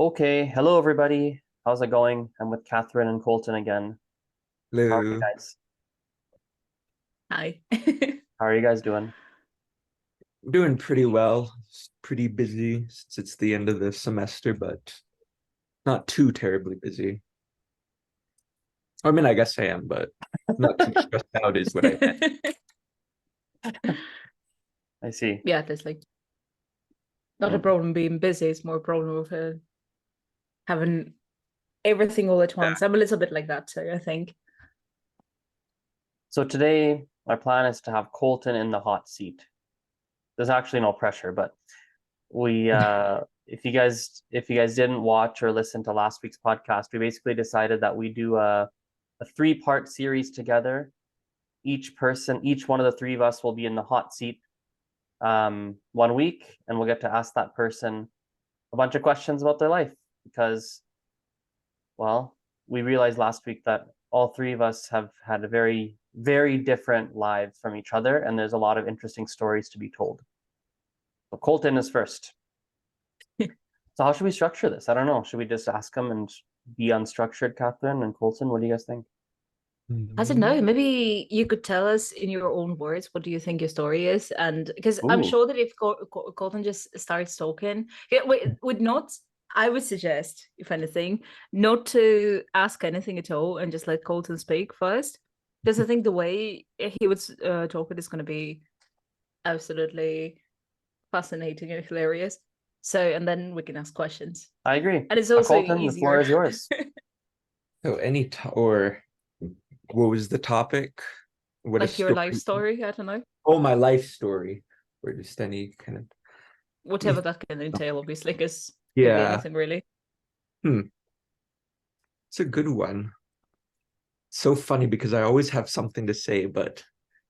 Okay, hello everybody. How's it going? I'm with Catherine and Kolton again. How are you Hello. guys? Hi. How are you guys doing? Doing pretty well. It's pretty busy since it's the end of the semester, but not too terribly busy. I mean, I guess I am, but not too stressed out is what I meant. I see. Yeah, there's like not a Hmm. problem being busy, it's more a problem with having everything all at once. I'm a little bit like that too, I think. So today, my plan is to have Kolton in the hot seat. There's actually no pressure, but we if you guys didn't watch or listen to last week's podcast, we basically decided that we do a three-part series together. Each one of the three of us will be in the hot seat 1 week, and we'll get to ask that person a bunch of questions about their life because, well, we realized last week that all three of us have had a very, very different lives from each other, and there's a lot of interesting stories to be told. So Kolton is first. So how should we structure this? I don't know. Should we just ask him and be unstructured, Catherine and Kolton? What do you guys think? I don't know. Maybe you could tell us in your own words what do you think your story is, and because I'm Ooh, sure that if Colton just starts talking, yeah, would not. I would suggest, if anything, not to ask anything at all and just let Colton speak first, because I think the way he would talk it is going to be absolutely fascinating and hilarious. So, and then we can ask questions, I agree. and it's also Kolton, the floor easier. is yours. So or what was the topic? What a Like your life story. story. I don't know. Oh, my life story. Or just any kind of Whatever that can entail, obviously, because could be yeah. anything really. Hmm. It's a good one. So funny because I always have something to say, but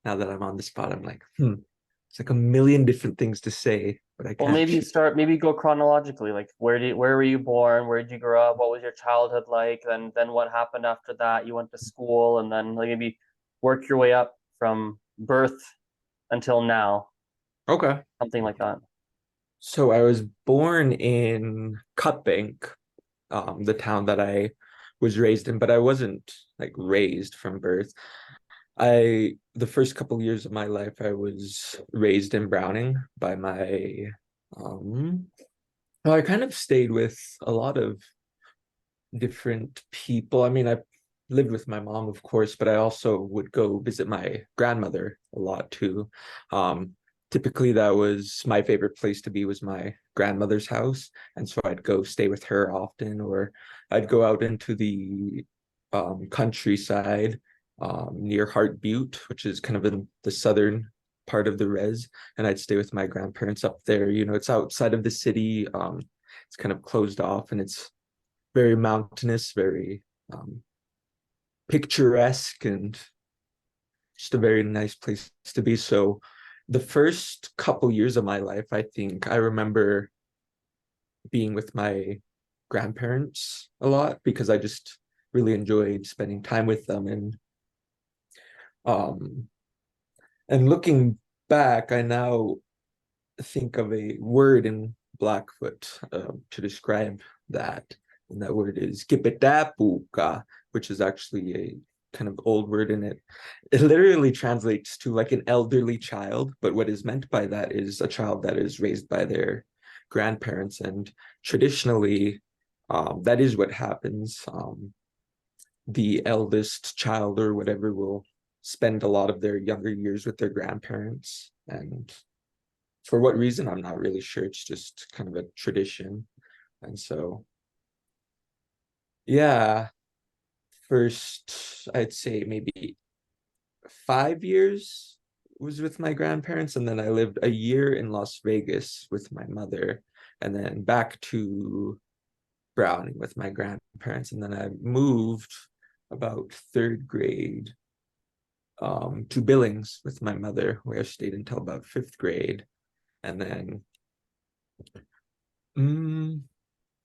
now that I'm on the spot, I'm like, it's like a million different things to say, but I Well, can't choose. maybe go chronologically. Like where were you born? Where did you grow up? What was your childhood like? Then what happened after that? You went to school and then like maybe work your way up from birth until now, Okay. something like that. So I was born in Cutbank, the town that I was raised in, but I wasn't like raised from birth. The first couple of years of my life, I was raised in Browning by my, um, well, I kind of stayed with a lot of different people. I mean, I lived with my mom, of course, but I also would go visit my grandmother a lot too. Um, Typically, that was my favorite place to be was my grandmother's house, and so I'd go stay with her often, or I'd go out into the countryside near Hart Butte, which is kind of in the southern part of the res, and I'd stay with my grandparents up there. You know, it's outside of the city. It's kind of closed off, and it's very mountainous, very um, picturesque, and just a very nice place to be. So, the first couple years of my life, I think I remember being with my grandparents a lot because I just really enjoyed spending time with them. Um, and looking back, I now think of a word in Blackfoot to describe that. And that word is kipitapuka, which is actually a kind of old word in it. It literally translates to like an elderly child, but what is meant by that is a child that is raised by their grandparents. And traditionally, that is what happens. The eldest child or whatever will spend a lot of their younger years with their grandparents, and for what reason I'm not really sure. It's just kind of a tradition. And so yeah, first I'd say maybe 5 years was with my grandparents, and then I lived a year in Las Vegas with my mother, and then back to Browning with my grandparents, and then I moved about third grade to Billings with my mother, where I stayed until about fifth grade. And then mm,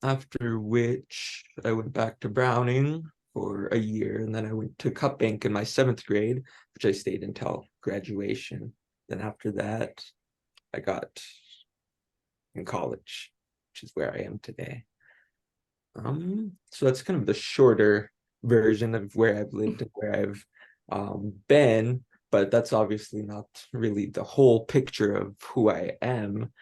after which I went back to Browning for a year, and then I went to Cup Bank in my seventh grade, which I stayed until graduation. Then after that, I got in college, which is where I am today. So that's kind of the shorter version of where I've lived and where I've been, but that's obviously not really the whole picture of who I am.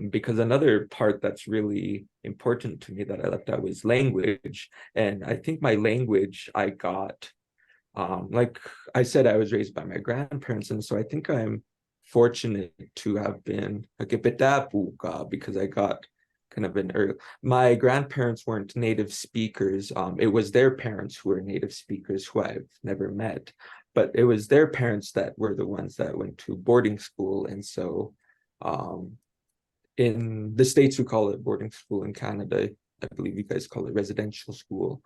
Because another part that's really important to me that I left out was language. And I think my language I got, like I said, I was raised by my grandparents, and so I think I'm fortunate to have been because I got kind of an early. My grandparents weren't native speakers. It was their parents who were native speakers who I've never met, but it was their parents that were the ones that went to boarding school, and so in the States we call it boarding school. In Canada, I believe you guys call it residential school.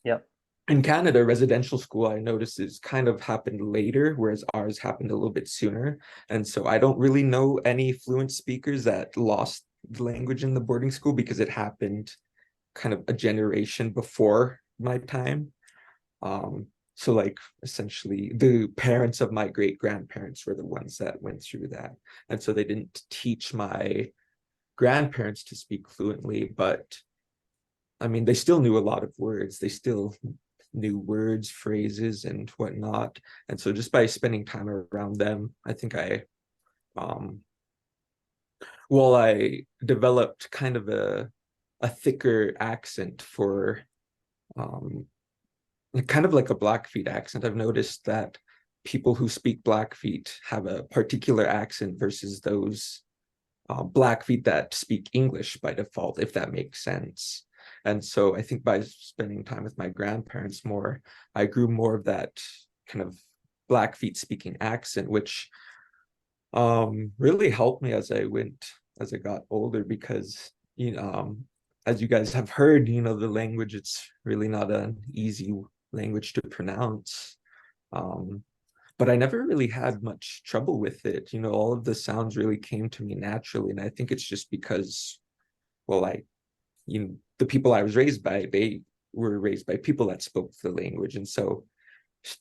Yep. In Canada, residential school, I noticed, is kind of happened later, whereas ours happened a little bit sooner. And so I don't really know any fluent speakers that lost the language in the boarding school because it happened kind of a generation before my time. So like essentially the parents of my great grandparents were the ones that went through that. And so they didn't teach my grandparents to speak fluently, but I mean, they still knew a lot of words. They still knew words, phrases, and whatnot. And so just by spending time around them, I think I developed kind of a thicker accent for kind of like a Blackfeet accent. I've noticed that people who speak Blackfeet have a particular accent versus those Blackfeet that speak English by default, if that makes sense. And so I think by spending time with my grandparents more, I grew more of that kind of Blackfeet speaking accent, which really helped me as I got older, because as you guys have heard, the language, it's really not an easy language to pronounce. But I never really had much trouble with it. All of the sounds really came to me naturally. And I think it's just because, well, the people I was raised by, they were raised by people that spoke the language. And so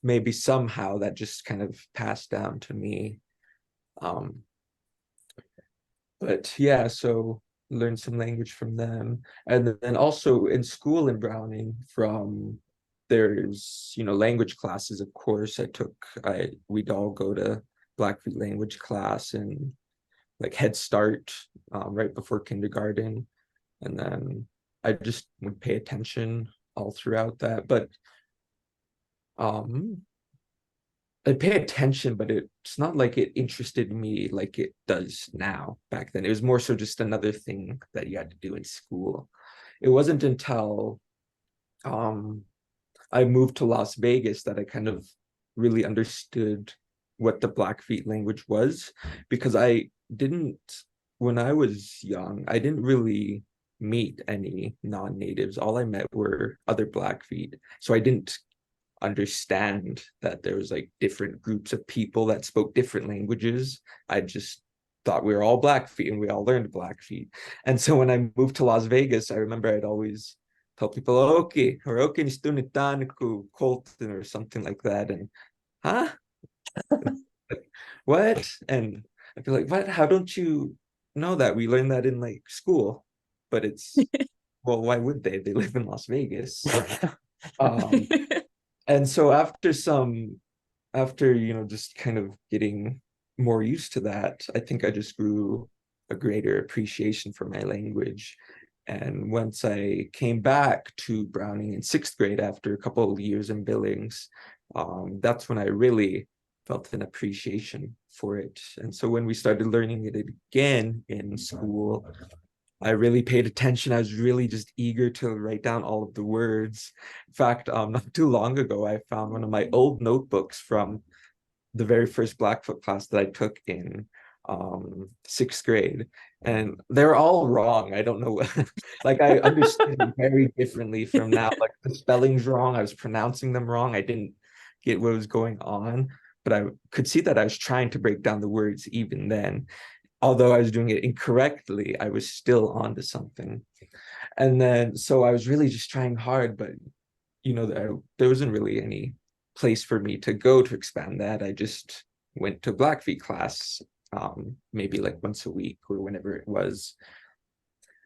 maybe somehow that just kind of passed down to me. But yeah, so learned some language from them. And then also in school in Browning, there's language classes. Of course we'd all go to Blackfeet language class and like Head Start right before kindergarten, and then I just would pay attention all throughout that. But I'd pay attention, but it's not like it interested me like it does now. Back then it was more so just another thing that you had to do in school. It wasn't until I moved to Las Vegas that I kind of really understood what the Blackfeet language was, because when I was young, I didn't really meet any non-natives. All I met were other Blackfeet. So I didn't understand that there was like different groups of people that spoke different languages. I just thought we were all Blackfeet and we all learned Blackfeet. And so when I moved to Las Vegas, I remember I'd always tell people, okay, or okay, Kolton or something like that. And huh? What? And I'd be like, what? How don't you know that? We learned that in like school. But it's, well, why would they? They live in Las Vegas. Um, and so after just kind of getting more used to that, I think I just grew a greater appreciation for my language. And once I came back to Browning in 6th grade after a couple of years in Billings, that's when I really felt an appreciation for it. And so when we started learning it again in school, I really paid attention. I was really just eager to write down all of the words. In fact, not too long ago, I found one of my old notebooks from the very first Blackfoot class that I took in 6th grade, and they're all wrong. I don't know. Like I understood them very differently from now. Like the spelling's wrong. I was pronouncing them wrong. I didn't get what was going on, but I could see that I was trying to break down the words even then. Although I was doing it incorrectly, I was still onto something. And then, so I was really just trying hard, but there wasn't really any place for me to go to expand that. I just went to Blackfeet class, maybe like once a week or whenever it was.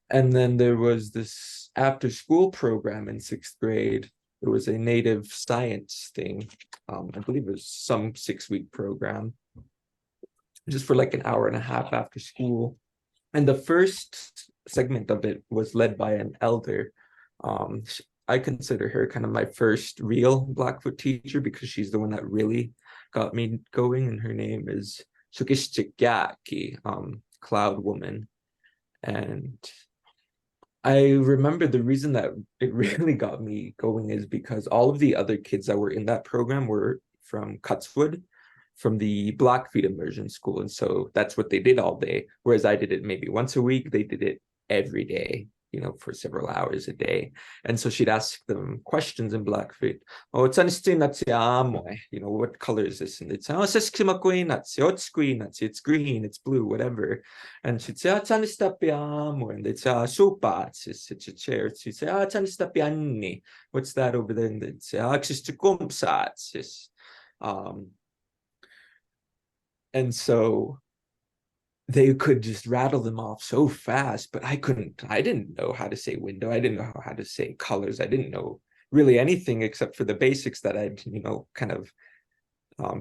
And then there was this after school program in 6th grade. It was a native science thing. I believe it was some 6-week program, just for like an hour and a half after school. And the first segment of it was led by an elder. I consider her kind of my first real Blackfoot teacher because she's the one that really got me going. And her name is Sukishchikyaki, Cloud Woman. And I remember the reason that it really got me going is because all of the other kids that were in that program were from Cutswood, from the Blackfeet immersion school. And so that's what they did all day. Whereas I did it maybe once a week, they did it every day, for several hours a day. And so she'd ask them questions in Blackfeet. Oh, it's what color is this? And they'd say, oh, it's green, it's green, it's blue, whatever. And she'd say, and they'd say, sopa, it's a chair. She'd say, what's that over there? And they'd say, and so they could just rattle them off so fast, but I didn't know how to say window. I didn't know how to say colors. I didn't know really anything except for the basics that I'd, kind of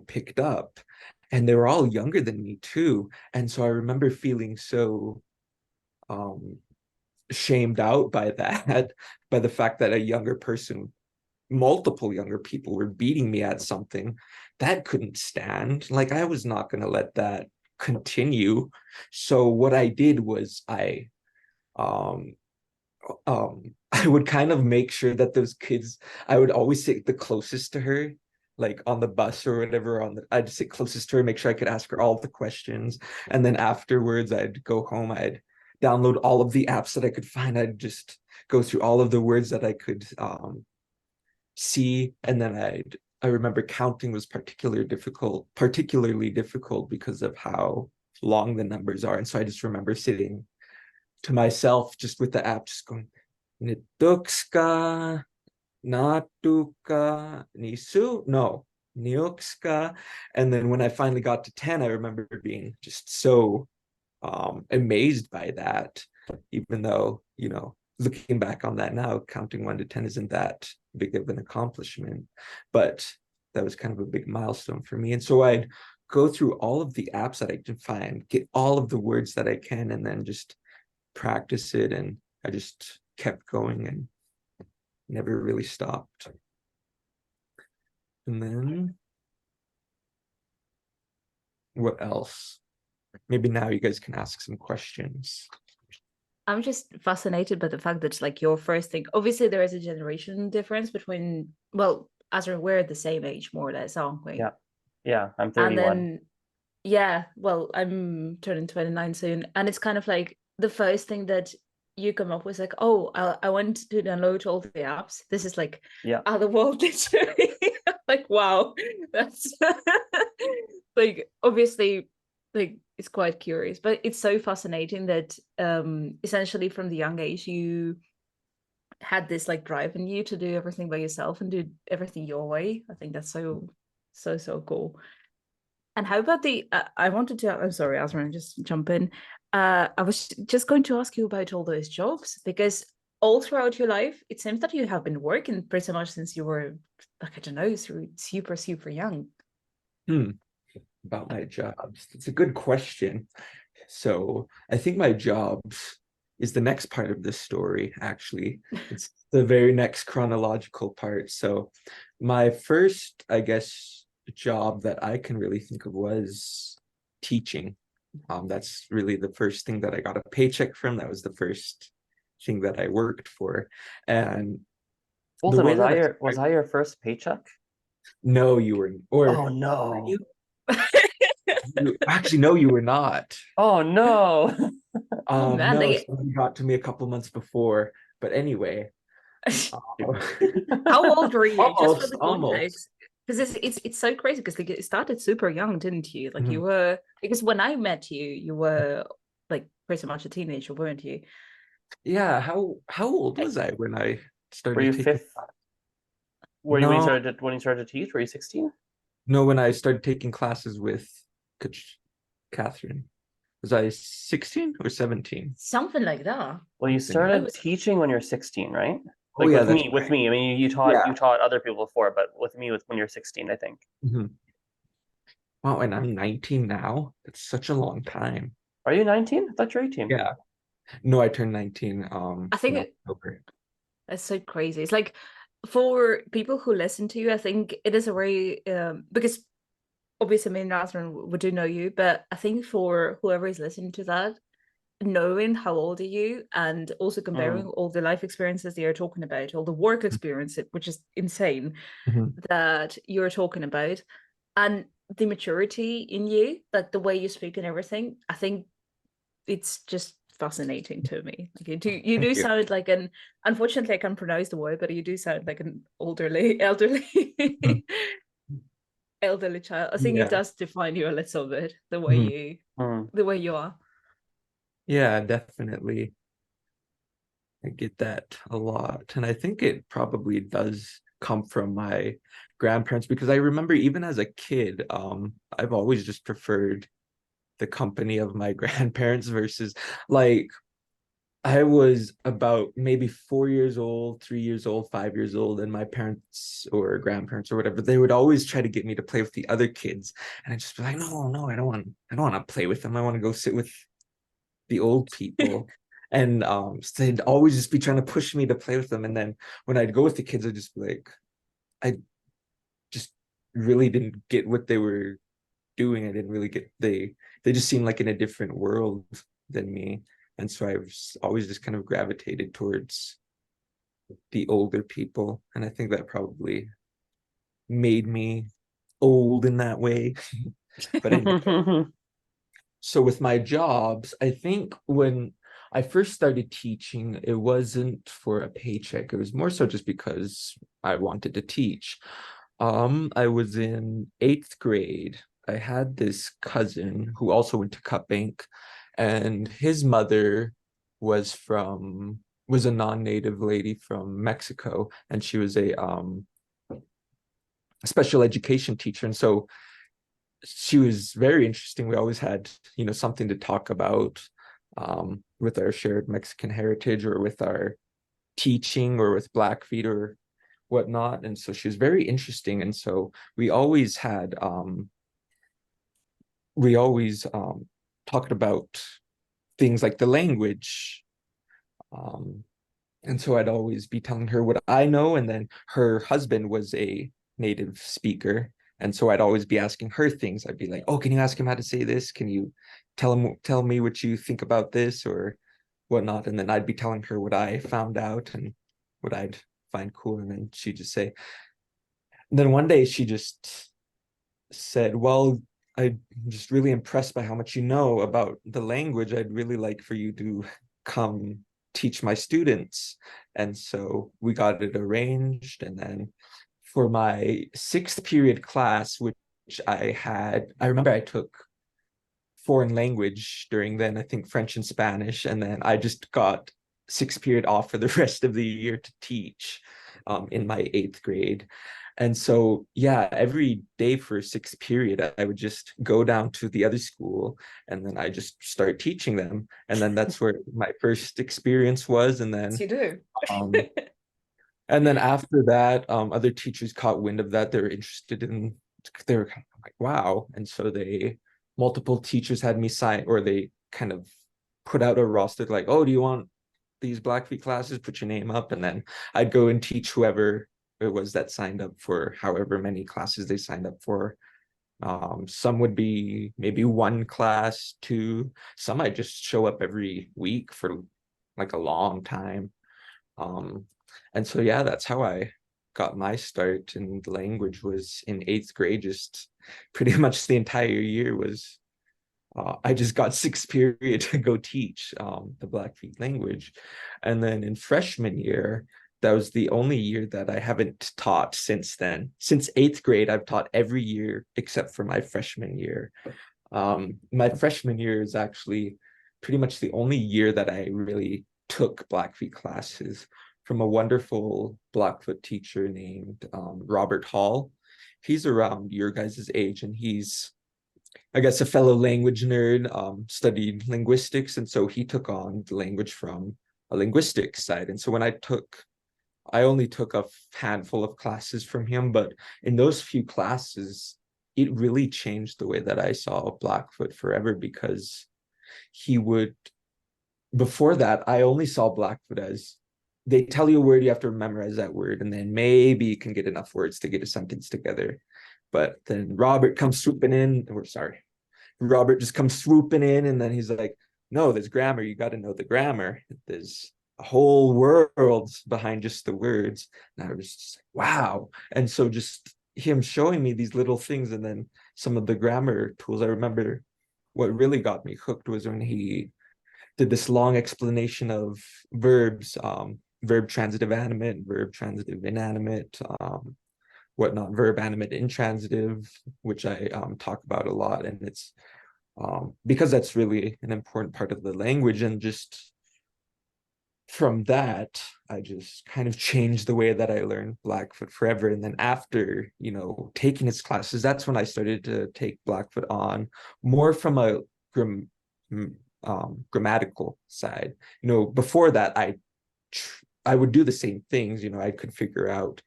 picked up. And they were all younger than me too. And so I remember feeling so shamed out by that, by the fact that a younger person, multiple younger people were beating me at something that couldn't stand. Like, I was not going to let that continue. So what I did was I would kind of make sure that those kids, I would always sit the closest to her, like on the bus or whatever, I'd sit closest to her, make sure I could ask her all the questions. And then afterwards I'd go home, I'd download all of the apps that I could find. I'd just go through all of the words that I could see. And then I remember counting was particularly difficult because of how long the numbers are. And so I just remember sitting to myself just with the app, just going, Nitukska, Natuka, Nisu, no, Niukska. And then when I finally got to 10, I remember being just so amazed by that, even though, looking back on that now, counting 1 to 10 isn't that big of an accomplishment, but that was kind of a big milestone for me. And so I'd go through all of the apps that I can find, get all of the words that I can, and then just practice it. And I just kept going and never really stopped. And then what else? Maybe now you guys can ask some questions. I'm just fascinated by the fact that like your first thing, obviously there is a generation difference between, well, as we're the same age more or less, aren't we? Yeah, I'm 31. And then well, I'm turning 29 soon, and it's kind of like the first thing that you come up with, like, oh, I want to download all the apps. This is like other world literally. Like, wow, that's like, obviously, like, it's quite curious, but it's so fascinating that essentially from the young age you had this like drive in you to do everything by yourself and do everything your way. I think that's so cool. And how about I wanted to, I'm sorry, Asran, just jump in. I was just going to ask you about all those jobs, because all throughout your life, it seems that you have been working pretty much since you were, like, I don't know, super young. About my jobs, it's a good question. So I think my jobs is the next part of this story, actually. It's the very next chronological part. So my first, I guess, job that I can really think of was teaching. That's really the first thing that I got a paycheck from. That was the first thing that I worked for. And Kolton, was I your first paycheck? No, you were, or oh no, you actually, no, you were not. Oh no. Oh man, no, somebody got to me a couple months before. But anyway, how old were you? Just for the almost. context, because it's so crazy, because like, it started super young, didn't you? Like you were, because when I met you, you were like pretty much a teenager, weren't you? Yeah. How old was I when I started? Were you taking... fifth? Were you when you started to teach? Were you 16? No, when I started taking classes with Coach Catherine. Was I 16 or 17? Something like that. Well, you Something like- started was- teaching when you're 16, right? Oh, Like yeah, with that's me, with me. I mean, Yeah. you taught other people before, but with me, when you're 16, I think. Mhm. Wow, and I'm 19 now. It's such a long time. Are you 19? I thought you're 18. Yeah. No, I turned 19 I think in October. That's so crazy. It's like for people who listen to you, I think it is a very because obviously me and Catherine we do know you, but I think for whoever is listening to that, knowing how old are you and also comparing all the life experiences they are talking about, all the work experience, which is insane Mhm. that you're talking about, and the maturity in you, like the way you speak and everything, I think it's just fascinating to me. Like you do you. sound like an, unfortunately I can't pronounce the word, but you do sound like an elderly elderly child. I think it Yeah. does define you a little bit, the way Mhm. you Mm. the way you are. Yeah, definitely. I get that a lot. And I think it probably does come from my grandparents because I remember even as a kid, I've always just preferred the company of my grandparents versus like I was about maybe 4 years old, 3 years old, 5 years old, and my parents or grandparents or whatever, they would always try to get me to play with the other kids. And I'd just be like, no, I don't want to play with them. I want to go sit with the old people. And so they'd always just be trying to push me to play with them. And then when I'd go with the kids, I'd just be like, I just really didn't get what they were doing. I didn't really get they just seemed like in a different world than me. And so I've always just kind of gravitated towards the older people. And I think that probably made me old in that way. But anyway, so with my jobs, I think when I first started teaching, it wasn't for a paycheck. It was more so just because I wanted to teach. I was in 8th grade. I had this cousin who also went to Cut Bank, and his mother was a non-native lady from Mexico, and she was a special education teacher. And so she was very interesting. We always had, something to talk about with our shared Mexican heritage or with our teaching or with Blackfeet or whatnot. And so she was very interesting. And so we always talked about things like the language. And so I'd always be telling her what I know. And then her husband was a native speaker. And so I'd always be asking her things. I'd be like, oh, can you ask him how to say this? Can you tell me what you think about this or whatnot? And then I'd be telling her what I found out and what I'd find cool. And then she'd just say, and then one day she just said, well, I'm just really impressed by how much you know about the language. I'd really like for you to come teach my students. And so we got it arranged. And then for my 6th period class, which I remember I took foreign language during then, I think French and Spanish. And then I just got 6th period off for the rest of the year to teach in my 8th grade. And so, yeah, every day for 6th period, I would just go down to the other school and then I just start teaching them. And then that's where my first experience was. And then, You do. um, and then after that, other teachers caught wind of that. They were interested in, they were kind of like, wow. And so multiple teachers had me sign, or they kind of put out a roster like, oh, do you want these Blackfeet classes? Put your name up. And then I'd go and teach whoever it was that signed up for however many classes they signed up for. Some would be maybe one class, two. Some I just show up every week for like a long time. And so, yeah, that's how I got my start in language, was in 8th grade. Just pretty much the entire year was I just got 6th period to go teach the Blackfeet language. And then in freshman year, that was the only year that I haven't taught since then. Since 8th grade, I've taught every year except for my freshman year. My freshman year is actually pretty much the only year that I really took Blackfeet classes from a wonderful Blackfoot teacher named Robert Hall. He's around your guys' age, and I guess a fellow language nerd, studied linguistics, and so he took on the language from a linguistics side. And so when I only took a handful of classes from him, but in those few classes, it really changed the way that I saw Blackfoot forever, because he would, before that, I only saw Blackfoot as they tell you a word, you have to memorize that word, and then maybe you can get enough words to get a sentence together. But then Robert comes swooping in, or sorry, Robert just comes swooping in, and then he's like, no, there's grammar. You got to know the grammar. There's a whole world behind just the words. And I was just like, wow. And so just him showing me these little things, and then some of the grammar tools. I remember what really got me hooked was when he did this long explanation of verbs, verb transitive animate, verb transitive inanimate, whatnot, verb animate intransitive, which I talk about a lot. And it's because that's really an important part of the language. And just from that, I just kind of changed the way that I learned Blackfoot forever. And then after, taking his classes, that's when I started to take Blackfoot on more from a grammatical side. Before that, I would do the same things. I could figure out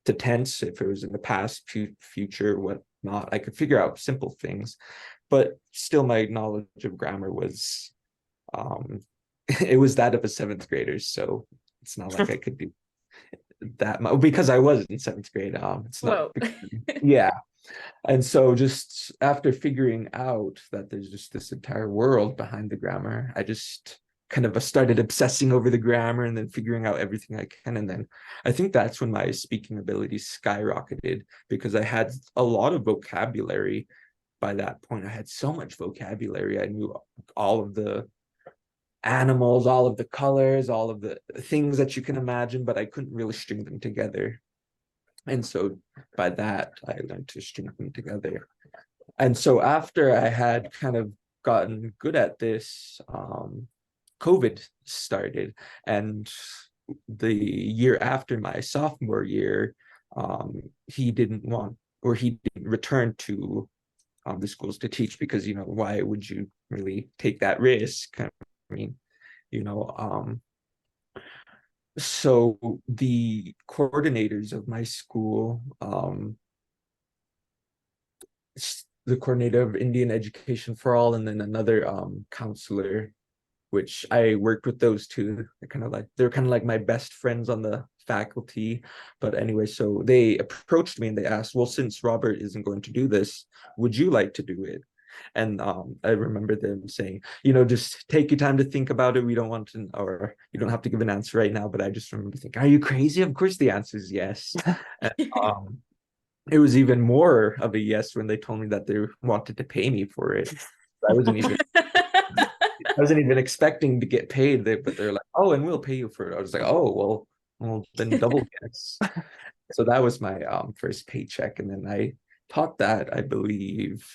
the tense, if it was in the past, future, whatnot. I could figure out simple things, but still my knowledge of grammar was it was that of a seventh grader. So it's not like I could do that much, because I was in seventh grade. It's not yeah. And so just after figuring out that there's just this entire world behind the grammar, I just kind of started obsessing over the grammar and then figuring out everything I can. And then I think that's when my speaking abilities skyrocketed, because I had a lot of vocabulary by that point. I had so much vocabulary. I knew all of the animals, all of the colors, all of the things that you can imagine, but I couldn't really string them together. And so by that, I learned to string them together. And so after I had kind of gotten good at this, COVID started. And the year after my sophomore year, he didn't return to the schools to teach, because, why would you really take that risk? I mean, so the coordinators of my school, the coordinator of Indian Education for All, and then another counselor, which I worked with those two. They're kind of like my best friends on the faculty. But anyway, so they approached me and they asked, well, since Robert isn't going to do this, would you like to do it? And I remember them saying, just take your time to think about it. We don't want to, or you don't have to give an answer right now. But I just remember thinking, are you crazy? Of course the answer is yes. And, it was even more of a yes when they told me that they wanted to pay me for it. I wasn't even expecting to get paid, but they're like, oh, and we'll pay you for it. I was like, oh, well then double yes. So that was my first paycheck. And then I taught that, I believe,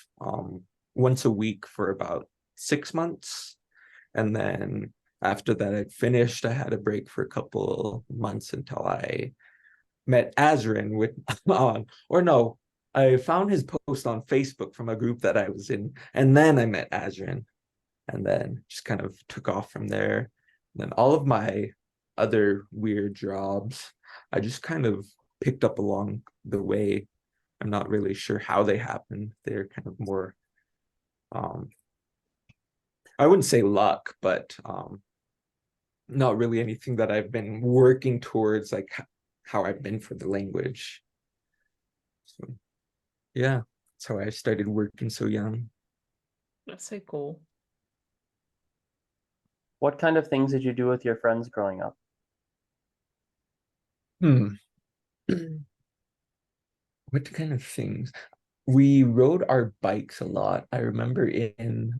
once a week for about 6 months. And then after that I'd finished, I had a break for a couple months until I met Azrin I found his post on Facebook from a group that I was in, and then I met Azrin, and then just kind of took off from there. And then all of my other weird jobs, I just kind of picked up along the way. I'm not really sure how they happened. They're kind of more, I wouldn't say luck, but not really anything that I've been working towards, like how I've been for the language. So yeah, that's how I started working so young. That's so cool. What kind of things did you do with your friends growing up? What kind of things? We rode our bikes a lot. I remember in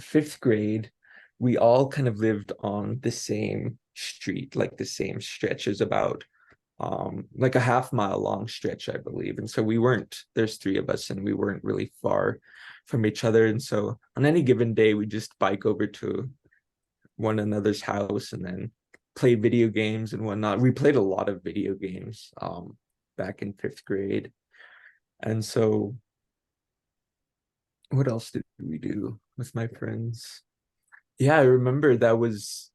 5th grade, we all kind of lived on the same street, like the same stretch, is about like a half-mile long stretch, I believe. And so there's 3 of us, and we weren't really far from each other. And so on any given day, we just bike over to one another's house and then play video games and whatnot. We played a lot of video games back in 5th grade. And so what else did we do with my friends? Yeah, I remember that was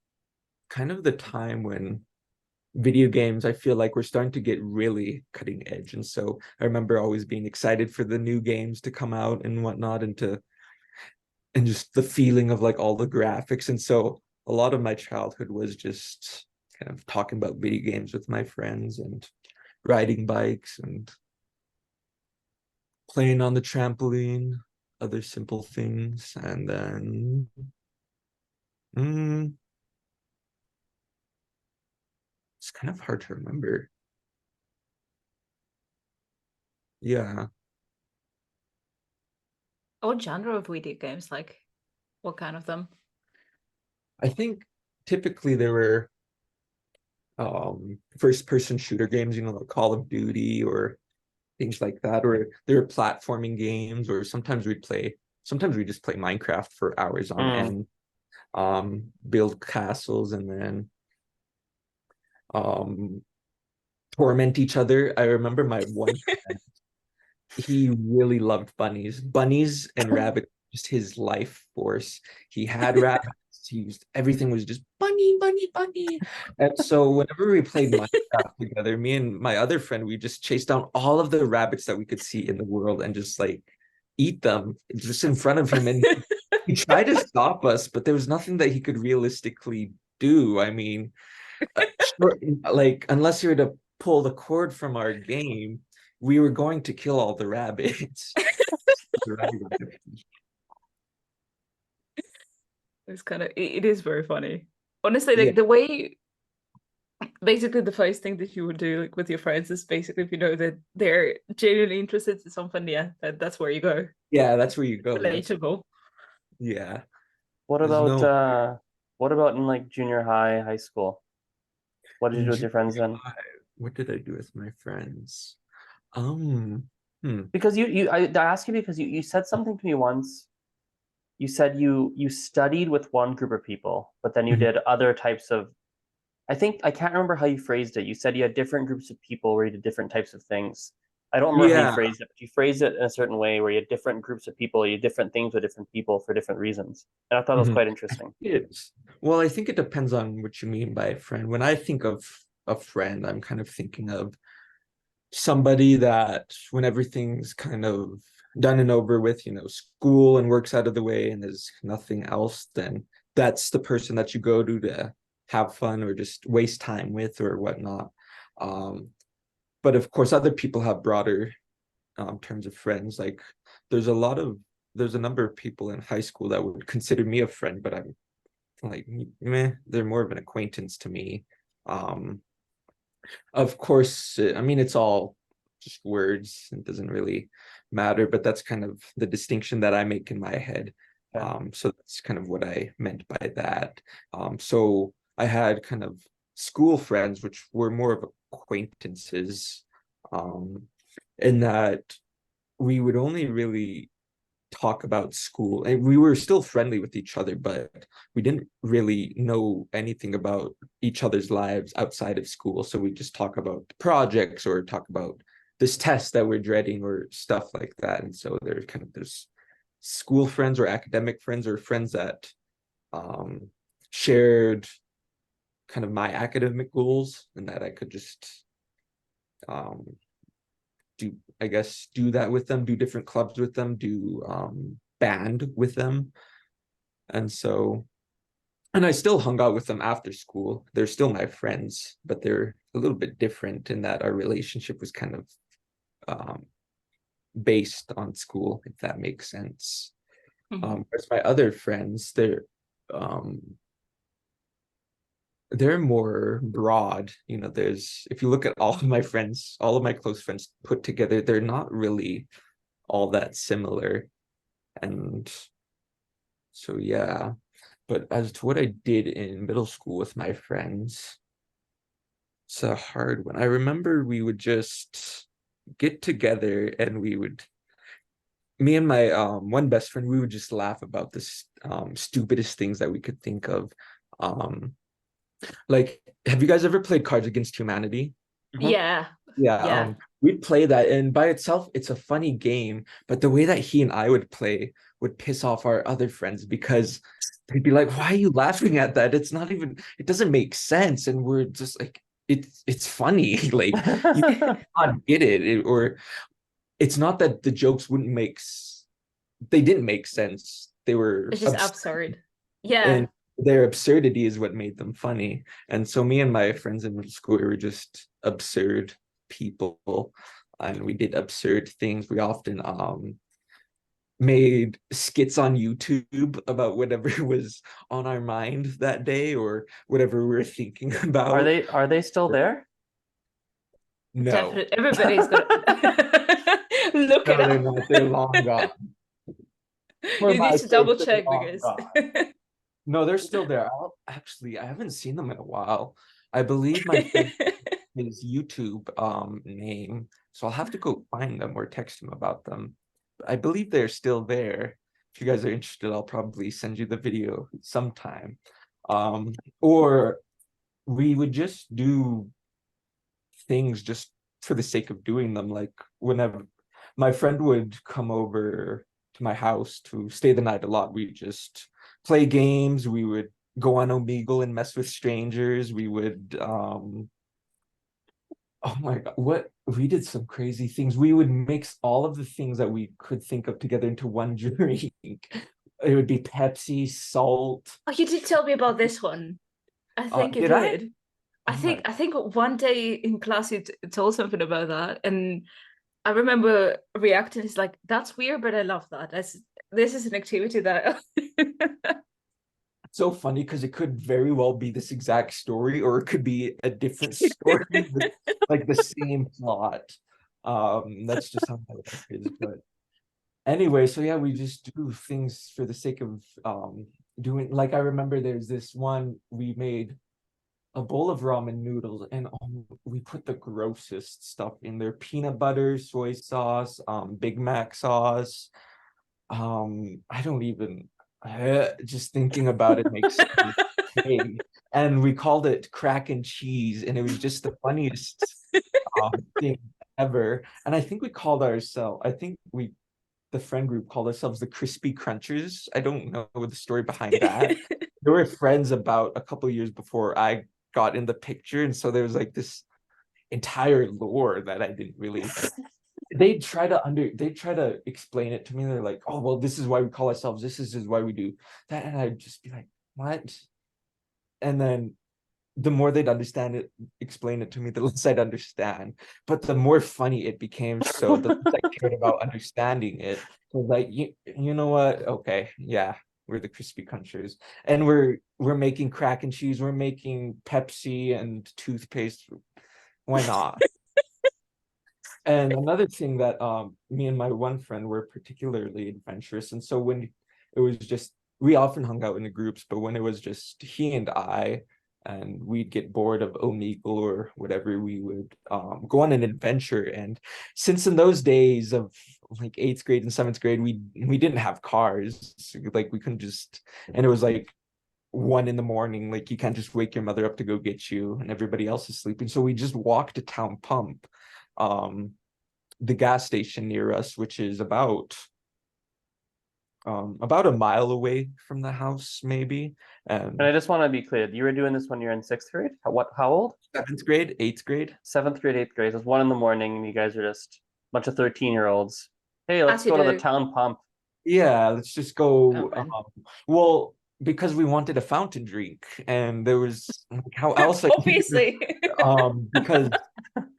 kind of the time when video games, I feel like, we're starting to get really cutting edge. And so I remember always being excited for the new games to come out and whatnot, and just the feeling of like all the graphics. And so a lot of my childhood was just kind of talking about video games with my friends and riding bikes and playing on the trampoline, other simple things. And then mm, it's kind of hard to remember. Yeah, What genre of video games? Like, what kind of them? I think typically there were first person shooter games, like Call of Duty or things like that, or there were platforming games, or sometimes we just play Minecraft for hours on Mm. end, build castles, and then um torment each other. I remember my one friend, he really loved bunnies and rabbits, just his life force. He had rabbits, he used everything was just bunny, bunny, bunny. And so whenever we played Minecraft together, me and my other friend, we just chased down all of the rabbits that we could see in the world and just like eat them just in front of him. And he tried to stop us, but there was nothing that he could realistically do. I mean, sure, like unless you were to pull the cord from our game, we were going to kill all the rabbits. It's kind of it is very funny. Honestly, Yeah, like the way basically the first thing that you would do like with your friends is basically if you know that they're genuinely interested in something, yeah, that's where you go. yeah, that's where you go. That's Relatable. yeah. What There's about no what about in like junior high, high school? What did you in do with junior your friends then? high, what did I do with my friends? Um, hmm. Because I asked you because you said something to me once. You said you studied with one group of people, but then you Mhm. did other types of, I think I can't remember how you phrased it. You said you had different groups of people where you did different types of things. I don't remember how you Yeah, phrased it, but you phrased it in a certain way where you had different groups of people, you had different things with different people for different reasons. And I thought that was mhm. quite I interesting. think it's well, I think it depends on what you mean by a friend. When I think of a friend, I'm kind of thinking of somebody that when everything's kind of done and over with, school and work's out of the way and there's nothing else, then that's the person that you go to have fun or just waste time with or whatnot. Um, but of course, other people have broader terms of friends. Like there's a lot of there's a number of people in high school that would consider me a friend, but I'm like, meh, they're more of an acquaintance to me. Um, of course, I mean, it's all just words. It doesn't really matter, but that's kind of the distinction that I make in my head. Yeah. So that's kind of what I meant by that. So I had kind of school friends, which were more of acquaintances, um, in that we would only really talk about school, and we were still friendly with each other, but we didn't really know anything about each other's lives outside of school. So we just talk about projects or talk about this test that we're dreading or stuff like that. And so there's school friends or academic friends or friends that um shared kind of my academic goals and that I could just um do, I guess, do that with them, do different clubs with them, do band with them. And so, and I still hung out with them after school. They're still my friends, but they're a little bit different in that our relationship was kind of um, based on school, if that makes sense. Mhm. Whereas my other friends, um, they're more broad. There's if you look at all of my friends, all of my close friends put together, they're not really all that similar. And so, yeah. But as to what I did in middle school with my friends, it's a hard one. I remember we would just get together and me and my one best friend, we would just laugh about this stupidest things that we could think of. Um, like, have you guys ever played Cards Against Humanity? Mhm. Yeah, Yeah, Yeah. we'd play that, and by itself, it's a funny game. But the way that he and I would play would piss off our other friends because they'd be like, "Why are you laughing at that? It's not even. It doesn't make sense." And we're just like, "It's funny. Like you can't get it, or it's not that the jokes wouldn't they didn't make sense. They were It's just absurd. Yeah. and their absurdity is what made them funny. And so me and my friends in middle school, we were just absurd people, and we did absurd things. We often made skits on YouTube about whatever was on our mind that day or whatever we were thinking about. Are they still there? No. Definitely. Everybody's got look No, it they're up. not. They're long gone. For You my need to double sake, they're check long because gone. No, they're still there. Actually, I haven't seen them in a while. I believe my friend his YouTube name, so I'll have to go find them or text him about them. I believe they're still there. If you guys are interested, I'll probably send you the video sometime. Or we would just do things just for the sake of doing them. Like whenever my friend would come over to my house to stay the night a lot, we just play games. We would go on Omegle and mess with strangers. We would oh my God, what we did some crazy things. We would mix all of the things that we could think of together into one drink. It would be Pepsi, salt. Oh, you did tell me about this one. I think you Did I? did. Oh my, I think one day in class you told something about that, and I remember reacting. It's like that's weird, but I love that. This is an activity that. so funny because it could very well be this exact story, or it could be a different story with like the same plot. That's just how my life is. But anyway, so yeah, we just do things for the sake of doing. Like I remember there's this one we made a bowl of ramen noodles, and we put the grossest stuff in there: peanut butter, soy sauce, Big Mac sauce. I don't even just thinking about it makes me sick. And we called it crack and cheese, and it was just the funniest thing ever. And I think we called ourselves, I think we the friend group called ourselves the Crispy Crunchers. I don't know the story behind that. They were friends about a couple of years before I got in the picture, and so there was like this entire lore that I didn't really. They try to explain it to me. They're like, oh well, this is why we call ourselves this is why we do that, and I'd just be like, what? And then the more they'd explain it to me, the less I'd understand. But the more funny it became, so the less I cared about understanding it. So like, you know what? Okay, yeah, we're the Crispy Crunchers, and we're making crack and cheese. We're making Pepsi and toothpaste. Why not? And another thing that me and my one friend were particularly adventurous, and so when it was just we often hung out in the groups, but when it was just he and I, and we'd get bored of Omegle or whatever, we would go on an adventure. And since in those days of like eighth grade and seventh grade, we didn't have cars, like we couldn't just, and it was like 1 a.m, like you can't just wake your mother up to go get you, and everybody else is sleeping. So we just walked to Town Pump, the gas station near us, which is about a mile away from the house, maybe. And I just want to be clear, you were doing this when you're in sixth grade? How old? Seventh grade, eighth grade. Seventh grade, eighth grade. It was 1 a.m, and you guys are just a bunch of 13-year-olds. Hey, let's As you go to the do. town pump. Yeah, let's just go. Oh, man. Well, because we wanted a fountain drink, and there was like, how else? Obviously. Because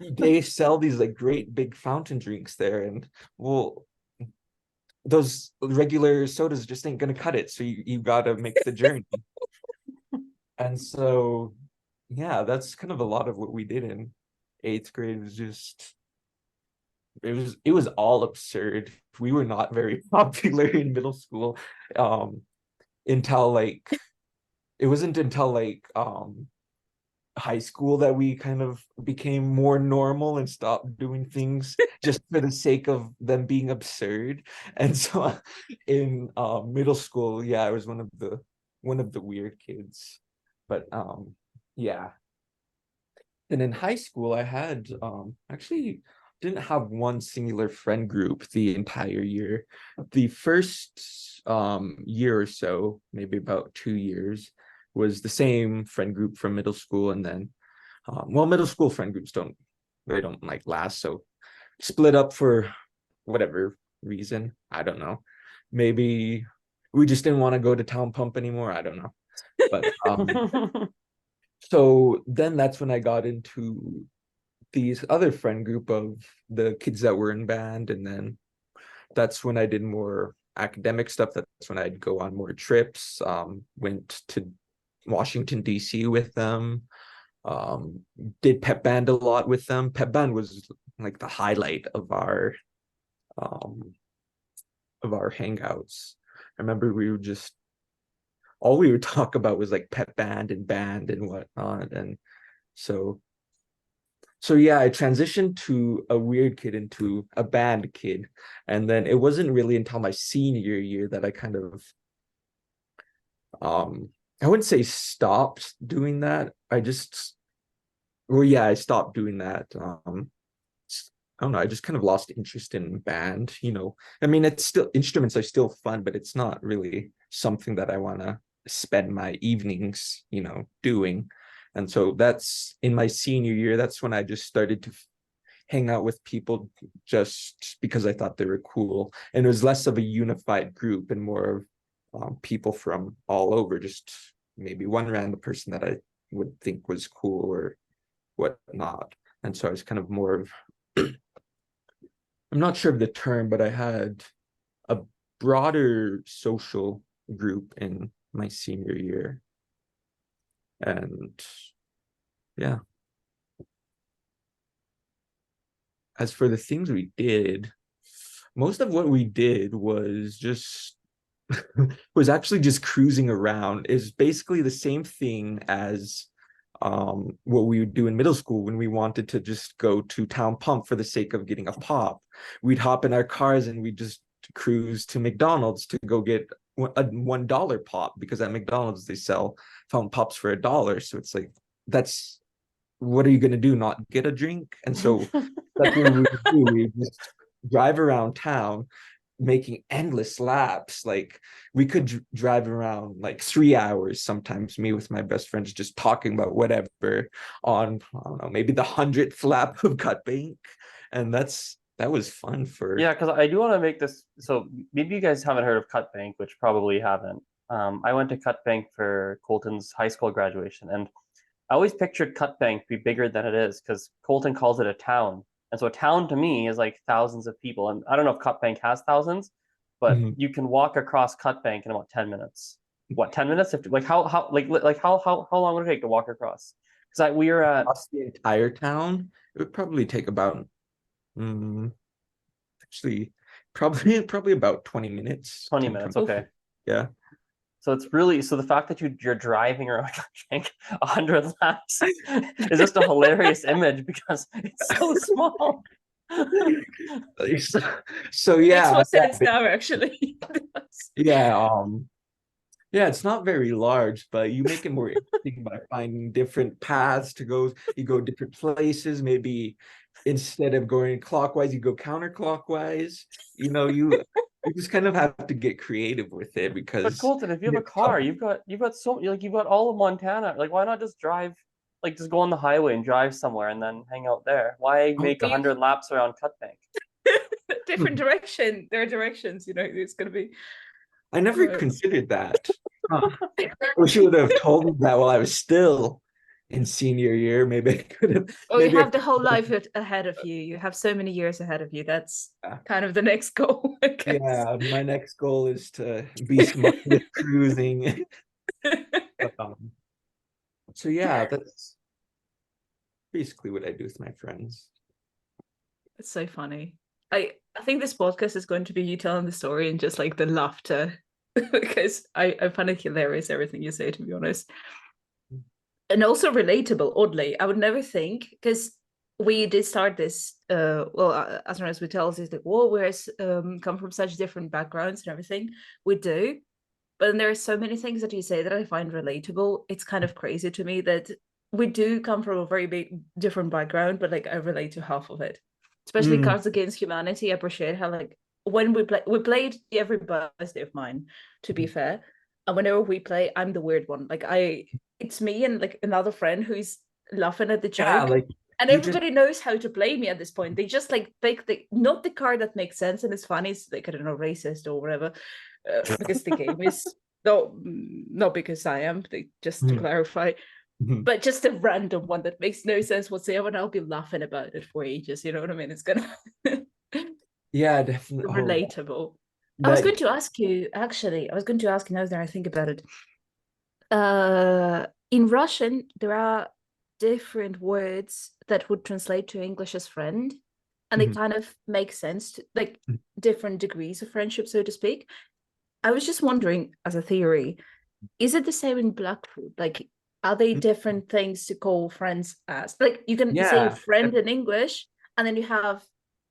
they sell these like great big fountain drinks there, and well, those regular sodas just ain't gonna cut it. So you gotta make the journey. And so, yeah, that's kind of a lot of what we did in eighth grade. Was just it was all absurd. We were not very popular in middle school, until like it wasn't until like high school that we kind of became more normal and stopped doing things just for the sake of them being absurd. And so in middle school, yeah, I was one of the weird kids. But yeah. And in high school, I had actually didn't have one singular friend group the entire year. The first year or so, maybe about 2 years, was the same friend group from middle school, and then well, middle school friend groups don't like last, so split up for whatever reason. I don't know. Maybe we just didn't want to go to town pump anymore. I don't know. But so then that's when I got into these other friend group of the kids that were in band, and then that's when I did more academic stuff. That's when I'd go on more trips. Went to Washington DC with them. Did pep band a lot with them. Pep band was like the highlight of our hangouts. I remember we would just all we would talk about was like pep band and whatnot. And so yeah, I transitioned to a weird kid into a band kid. And then it wasn't really until my senior year that I kind of I wouldn't say stopped doing that. I stopped doing that. I don't know, I just kind of lost interest in band, I mean, it's still instruments are still fun, but it's not really something that I want to spend my evenings, doing. And so that's in my senior year, that's when I just started to hang out with people just because I thought they were cool. And it was less of a unified group and more of people from all over, just maybe one random person that I would think was cool or whatnot. And so I was kind of more of, I'm not sure of the term, but I had a broader social group in my senior year. And yeah. As for the things we did, most of what we did was just was actually just cruising around. Is basically the same thing as what we would do in middle school when we wanted to just go to town pump for the sake of getting a pop. We'd hop in our cars and we'd just cruise to McDonald's to go get a $1 pop, because at McDonald's they sell fountain pops for $1. So it's like, that's what are you going to do, not get a drink? And so that's what we would do. We just drive around town making endless laps. Like we could drive around like 3 hours sometimes, me with my best friends just talking about whatever on, I don't know, maybe the 100th lap of cut bank. And that was fun for Yeah, because I do want to make this, so maybe you guys haven't heard of Cut Bank, which probably haven't. I went to Cut Bank for Kolton's high school graduation, and I always pictured Cut Bank be bigger than it is because Kolton calls it a town. And so a town to me is like thousands of people. And I don't know if Cut Bank has thousands, but you can walk across Cut Bank in about 10 minutes. What, 10 minutes? If like how how long would it take to walk across? Because we were at across the entire town. It would probably take about actually probably about 20 minutes. 20 minutes, okay. Yeah. So it's really, so the fact that you're driving around like 100 laps is just a hilarious image because it's so small. So Makes yeah, more sense now, actually. yeah, it's not very large, but you make it more interesting by finding different paths to go. You go different places. Maybe instead of going clockwise, you go counterclockwise. You just kind of have to get creative with it, because But Kolton, if you have a car, you've got so like you've got all of Montana. Like, why not just drive, like just go on the highway and drive somewhere and then hang out there? Why make 100 laps around Cut Bank? Different direction. There are directions, it's gonna be. I never considered that. I wish you would have told me that while I was still in senior year. Maybe I could have. Oh, you have the whole life ahead of you. You have so many years ahead of you. That's kind of the next goal, I guess. Yeah, my next goal is to be smart with cruising. So yeah, that's basically what I do with my friends. It's so funny. I think this podcast is going to be you telling the story and just like the laughter, because I find it hilarious, everything you say, to be honest. And also relatable, oddly. I would never think, because we did start this, as soon as we tell us, it's like, whoa, whereas come from such different backgrounds and everything. We do. But then there are so many things that you say that I find relatable. It's kind of crazy to me that we do come from a very big different background, but like I relate to half of it. Especially Mm, Cards Against Humanity. I appreciate how like when we played every birthday of mine, to be fair. And whenever we play, I'm the weird one. Like it's me and like another friend who's laughing at the yeah, joke. like And you just everybody knows how to play me at this point. They just like pick the not the card that makes sense and it's funny. It's like, I don't know, racist or whatever, because the game is not because I am. They just to Mhm, clarify, mhm. but just a random one that makes no sense whatsoever, and I'll be laughing about it for ages. You know what I mean? It's gonna Yeah, definitely. Oh, relatable. I was that going to ask you, actually, I was going to ask you now that I think about it. In Russian, there are different words that would translate to English as friend, and they mhm. kind of make sense to like different degrees of friendship, so to speak. I was just wondering, as a theory, is it the same in Blackfoot? Like, are they different things to call friends as? Like, you can say Yeah, friend in English, and then you have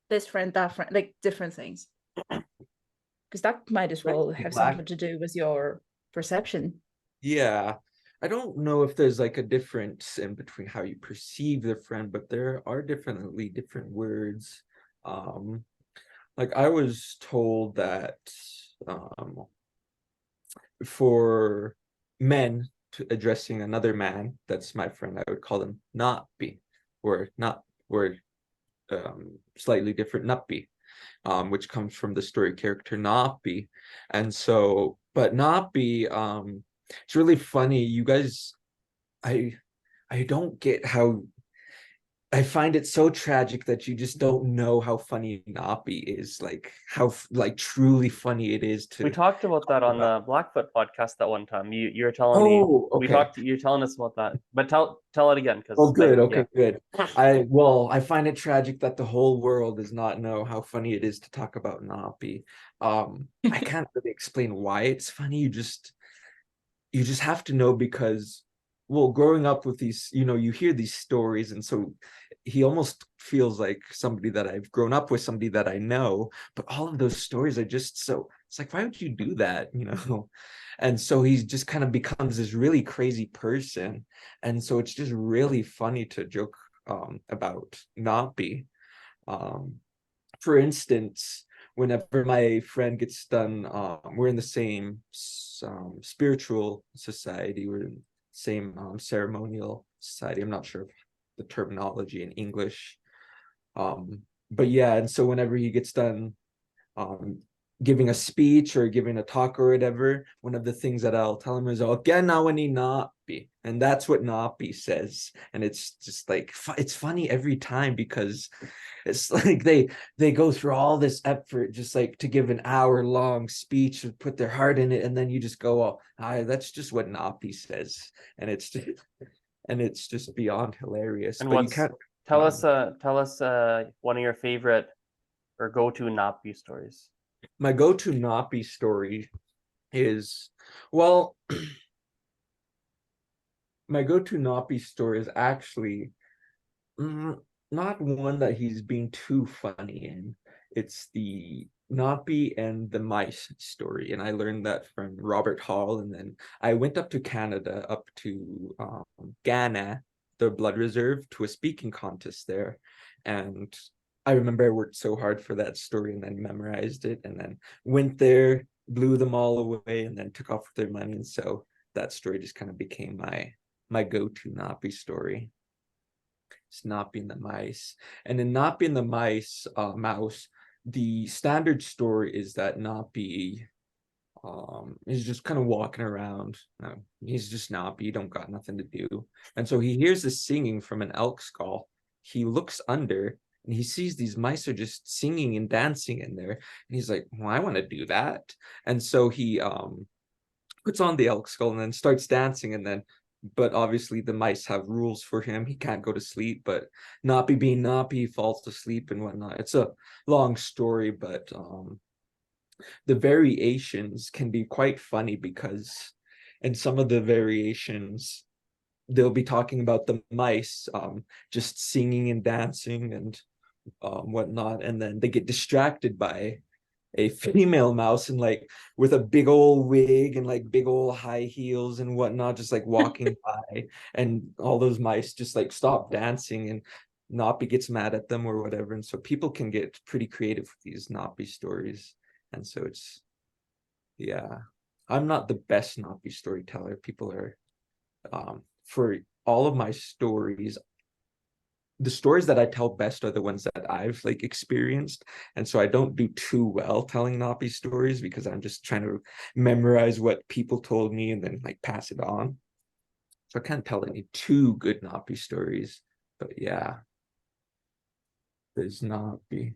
this friend, that friend, like different things. Because that might as well have black. something to do with your perception. Yeah, I don't know if there's like a difference in between how you perceive the friend, but there are definitely different words. Um, like I was told that um for men to addressing another man that's my friend, I would call them not be, or not, or slightly different not be, which comes from the story character not be. And so, but not be, it's really funny. You guys, I I don't get how I find it so tragic that you just don't know how funny Napi is, like how like truly funny it is We to talked about talk that on about. the Blackfoot podcast that one time. You were telling me Oh, we okay. talked. You're telling us about that, but tell it again Oh, because good. yeah. Okay, good. I find it tragic that the whole world does not know how funny it is to talk about Napi. I can't really explain why it's funny. You just have to know because, well, growing up with these, you hear these stories, and so he almost feels like somebody that I've grown up with, somebody that I know, but all of those stories are just so, it's like, why would you do that? And so he just kind of becomes this really crazy person, and so it's just really funny to joke about Napi. um for instance, whenever my friend gets done, we're in the same spiritual society, we're in the same ceremonial society. I'm not sure of the terminology in English. But yeah, and so whenever he gets done um, giving a speech or giving a talk or whatever, one of the things that I'll tell him is, "Again, now when he not be," and that's what Napi says, and it's just like it's funny every time because it's like they go through all this effort just like to give an hour-long speech and put their heart in it, and then you just go, "Oh, that's just what Napi says," and it's just beyond hilarious. And But you what's can't. tell us one of your favorite or go-to Napi stories. My go-to Napi story is, well, my go-to Napi story is actually not one that he's being too funny in. It's the Napi and the mice story, and I learned that from Robert Hall. And then I went up to Canada, up to Ghana, the blood reserve, to a speaking contest there, and I remember I worked so hard for that story and then memorized it, and then went there, blew them all away, and then took off with their money. And so that story just kind of became my go-to Napi story. It's not being the mice. And in not being the mouse, the standard story is that Napi is just kind of walking around. He's just Napi, he don't got nothing to do. And so he hears this singing from an elk skull. He looks under and he sees these mice are just singing and dancing in there. And he's like, "Well, I want to do that." And so he puts on the elk skull and then starts dancing, and then, but obviously the mice have rules for him. He can't go to sleep, but Nappy being Nappy, he falls to sleep and whatnot. It's a long story, but the variations can be quite funny because in some of the variations they'll be talking about the mice just singing and dancing and whatnot, and then they get distracted by a female mouse and like with a big old wig and like big old high heels and whatnot, just like walking by, and all those mice just like stop dancing, and Nappy gets mad at them or whatever. And so people can get pretty creative with these Nappy stories. And so it's, yeah, I'm not the best Nappy storyteller. People are, for all of my stories, the stories that I tell best are the ones that I've like experienced. And so I don't do too well telling Nappy stories because I'm just trying to memorize what people told me and then like pass it on. So I can't tell any too good Nappy stories. But yeah, there's Nappy.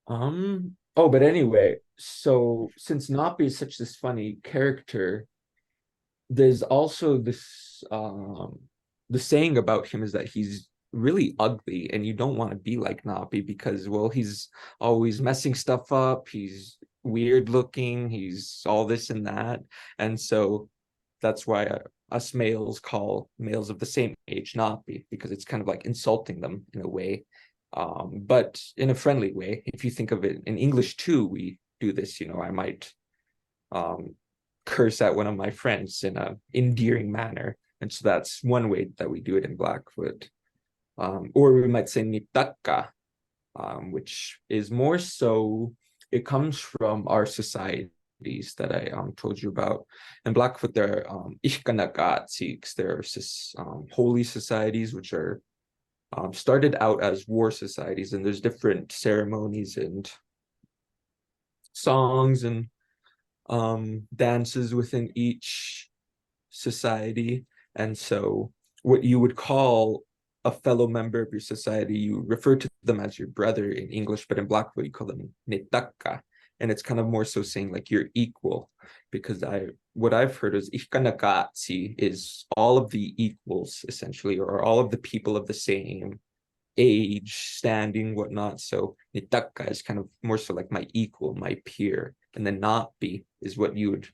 Oh, but anyway, so since Nappy is such this funny character, there's also this the saying about him is that he's really ugly, and you don't want to be like Nappy because, well, he's always messing stuff up, he's weird looking, he's all this and that. And so that's why us males call males of the same age Nappy, because it's kind of like insulting them in a way, but in a friendly way. If you think of it in English too, we do this, I might curse at one of my friends in a endearing manner. And so that's one way that we do it in Blackfoot. Or we might say nitaka, which is more so, it comes from our societies that I told you about. In Blackfoot, there are ihkanagatsiks, there are holy societies, which are started out as war societies, and there's different ceremonies and songs and dances within each society. And so what you would call a fellow member of your society, you refer to them as your brother in English, but in Blackfoot you call them netaka. And it's kind of more so saying like you're equal, because what I've heard is ihkanakatsi is all of the equals essentially, or all of the people of the same age, standing, whatnot. So nitaka is kind of more so like my equal, my peer. And then Nappy is what you would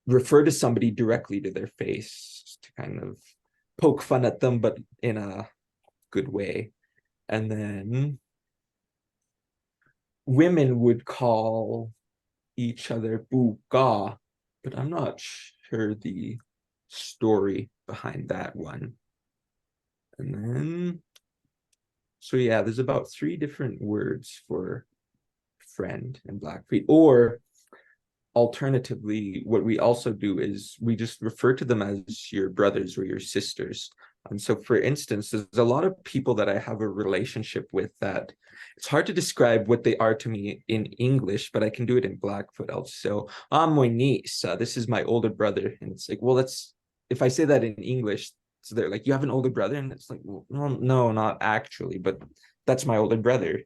refer to somebody directly to their face to kind of poke fun at them, but in a good way. And then women would call each other buka, but I'm not sure the story behind that one. And then, so yeah, there's about 3 different words for friend in Blackfeet. Or alternatively, what we also do is we just refer to them as your brothers or your sisters. And so, for instance, there's a lot of people that I have a relationship with that it's hard to describe what they are to me in English, but I can do it in Blackfoot. I'll just say, my niece, this is my older brother. And it's like, well, that's, if I say that in English, so they're like, you have an older brother? And it's like, well, no, not actually, but that's my older brother,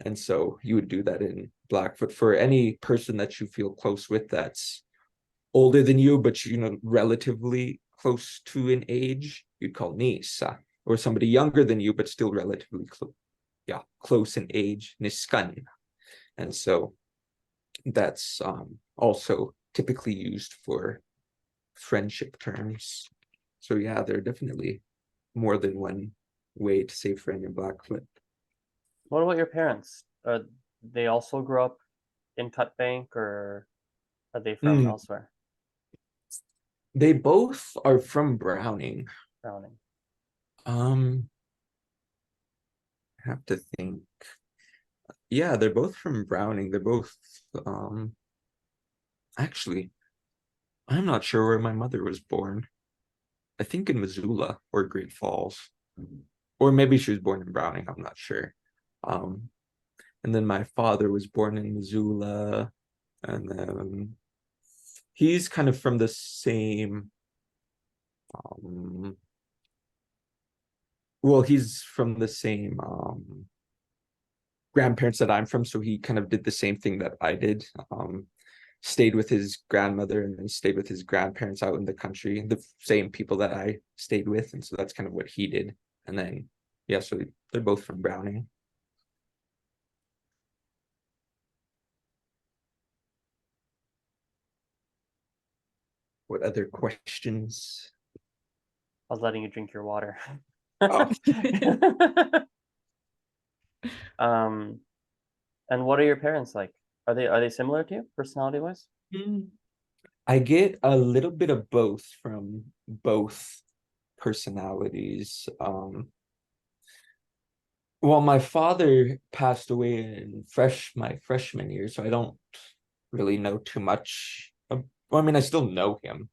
And so you would do that in Blackfoot for any person that you feel close with that's older than you, but relatively close to in age, you'd call Nisa. Or somebody younger than you, but still relatively close in age, Niskan. And so that's also typically used for friendship terms. So yeah, there are definitely more than one way to say friend in Blackfoot. What about your parents? They also grew up in Cutbank, or are they from elsewhere? They both are from Browning. Browning. I have to think. Yeah, they're both from Browning. They're both actually, I'm not sure where my mother was born. I think in Missoula or Great Falls. Or maybe she was born in Browning, I'm not sure. And then my father was born in Missoula, and then he's kind of from the same he's from the same grandparents that I'm from, so he kind of did the same thing that I did. Stayed with his grandmother and then stayed with his grandparents out in the country, the same people that I stayed with. And so that's kind of what he did. And then, yeah, so they're both from Browning. What other questions? I was letting you drink your water. Oh. um And what are your parents like? Are they similar to you personality wise? I get a little bit of both from both personalities. Well, my father passed away in my freshman year, so I don't really know too much. Well, I mean, I still know him,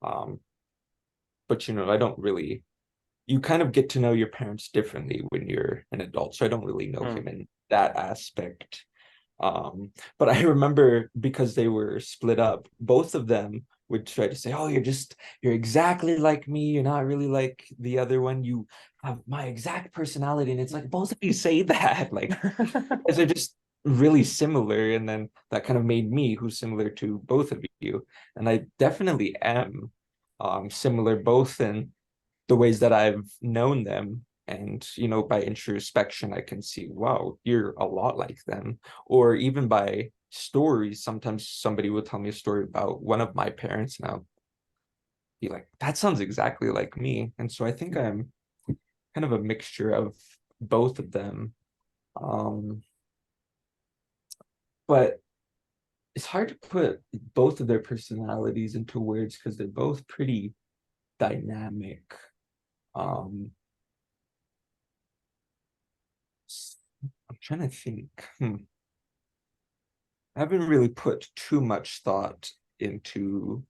but I don't really. You kind of get to know your parents differently when you're an adult, so I don't really know him in that aspect. But I remember because they were split up, both of them would try to say, "Oh, you're exactly like me. You're not really like the other one. You have my exact personality." And it's like both of you say that, like, because they're just really similar. And then that kind of made me who's similar to both of you. And I definitely am similar both in the ways that I've known them. And, by introspection, I can see, wow, you're a lot like them. Or even by stories, sometimes somebody will tell me a story about one of my parents, and I'll be like, that sounds exactly like me. And so I think I'm kind of a mixture of both of them. But it's hard to put both of their personalities into words because they're both pretty dynamic. I'm trying to think. I haven't really put too much thought into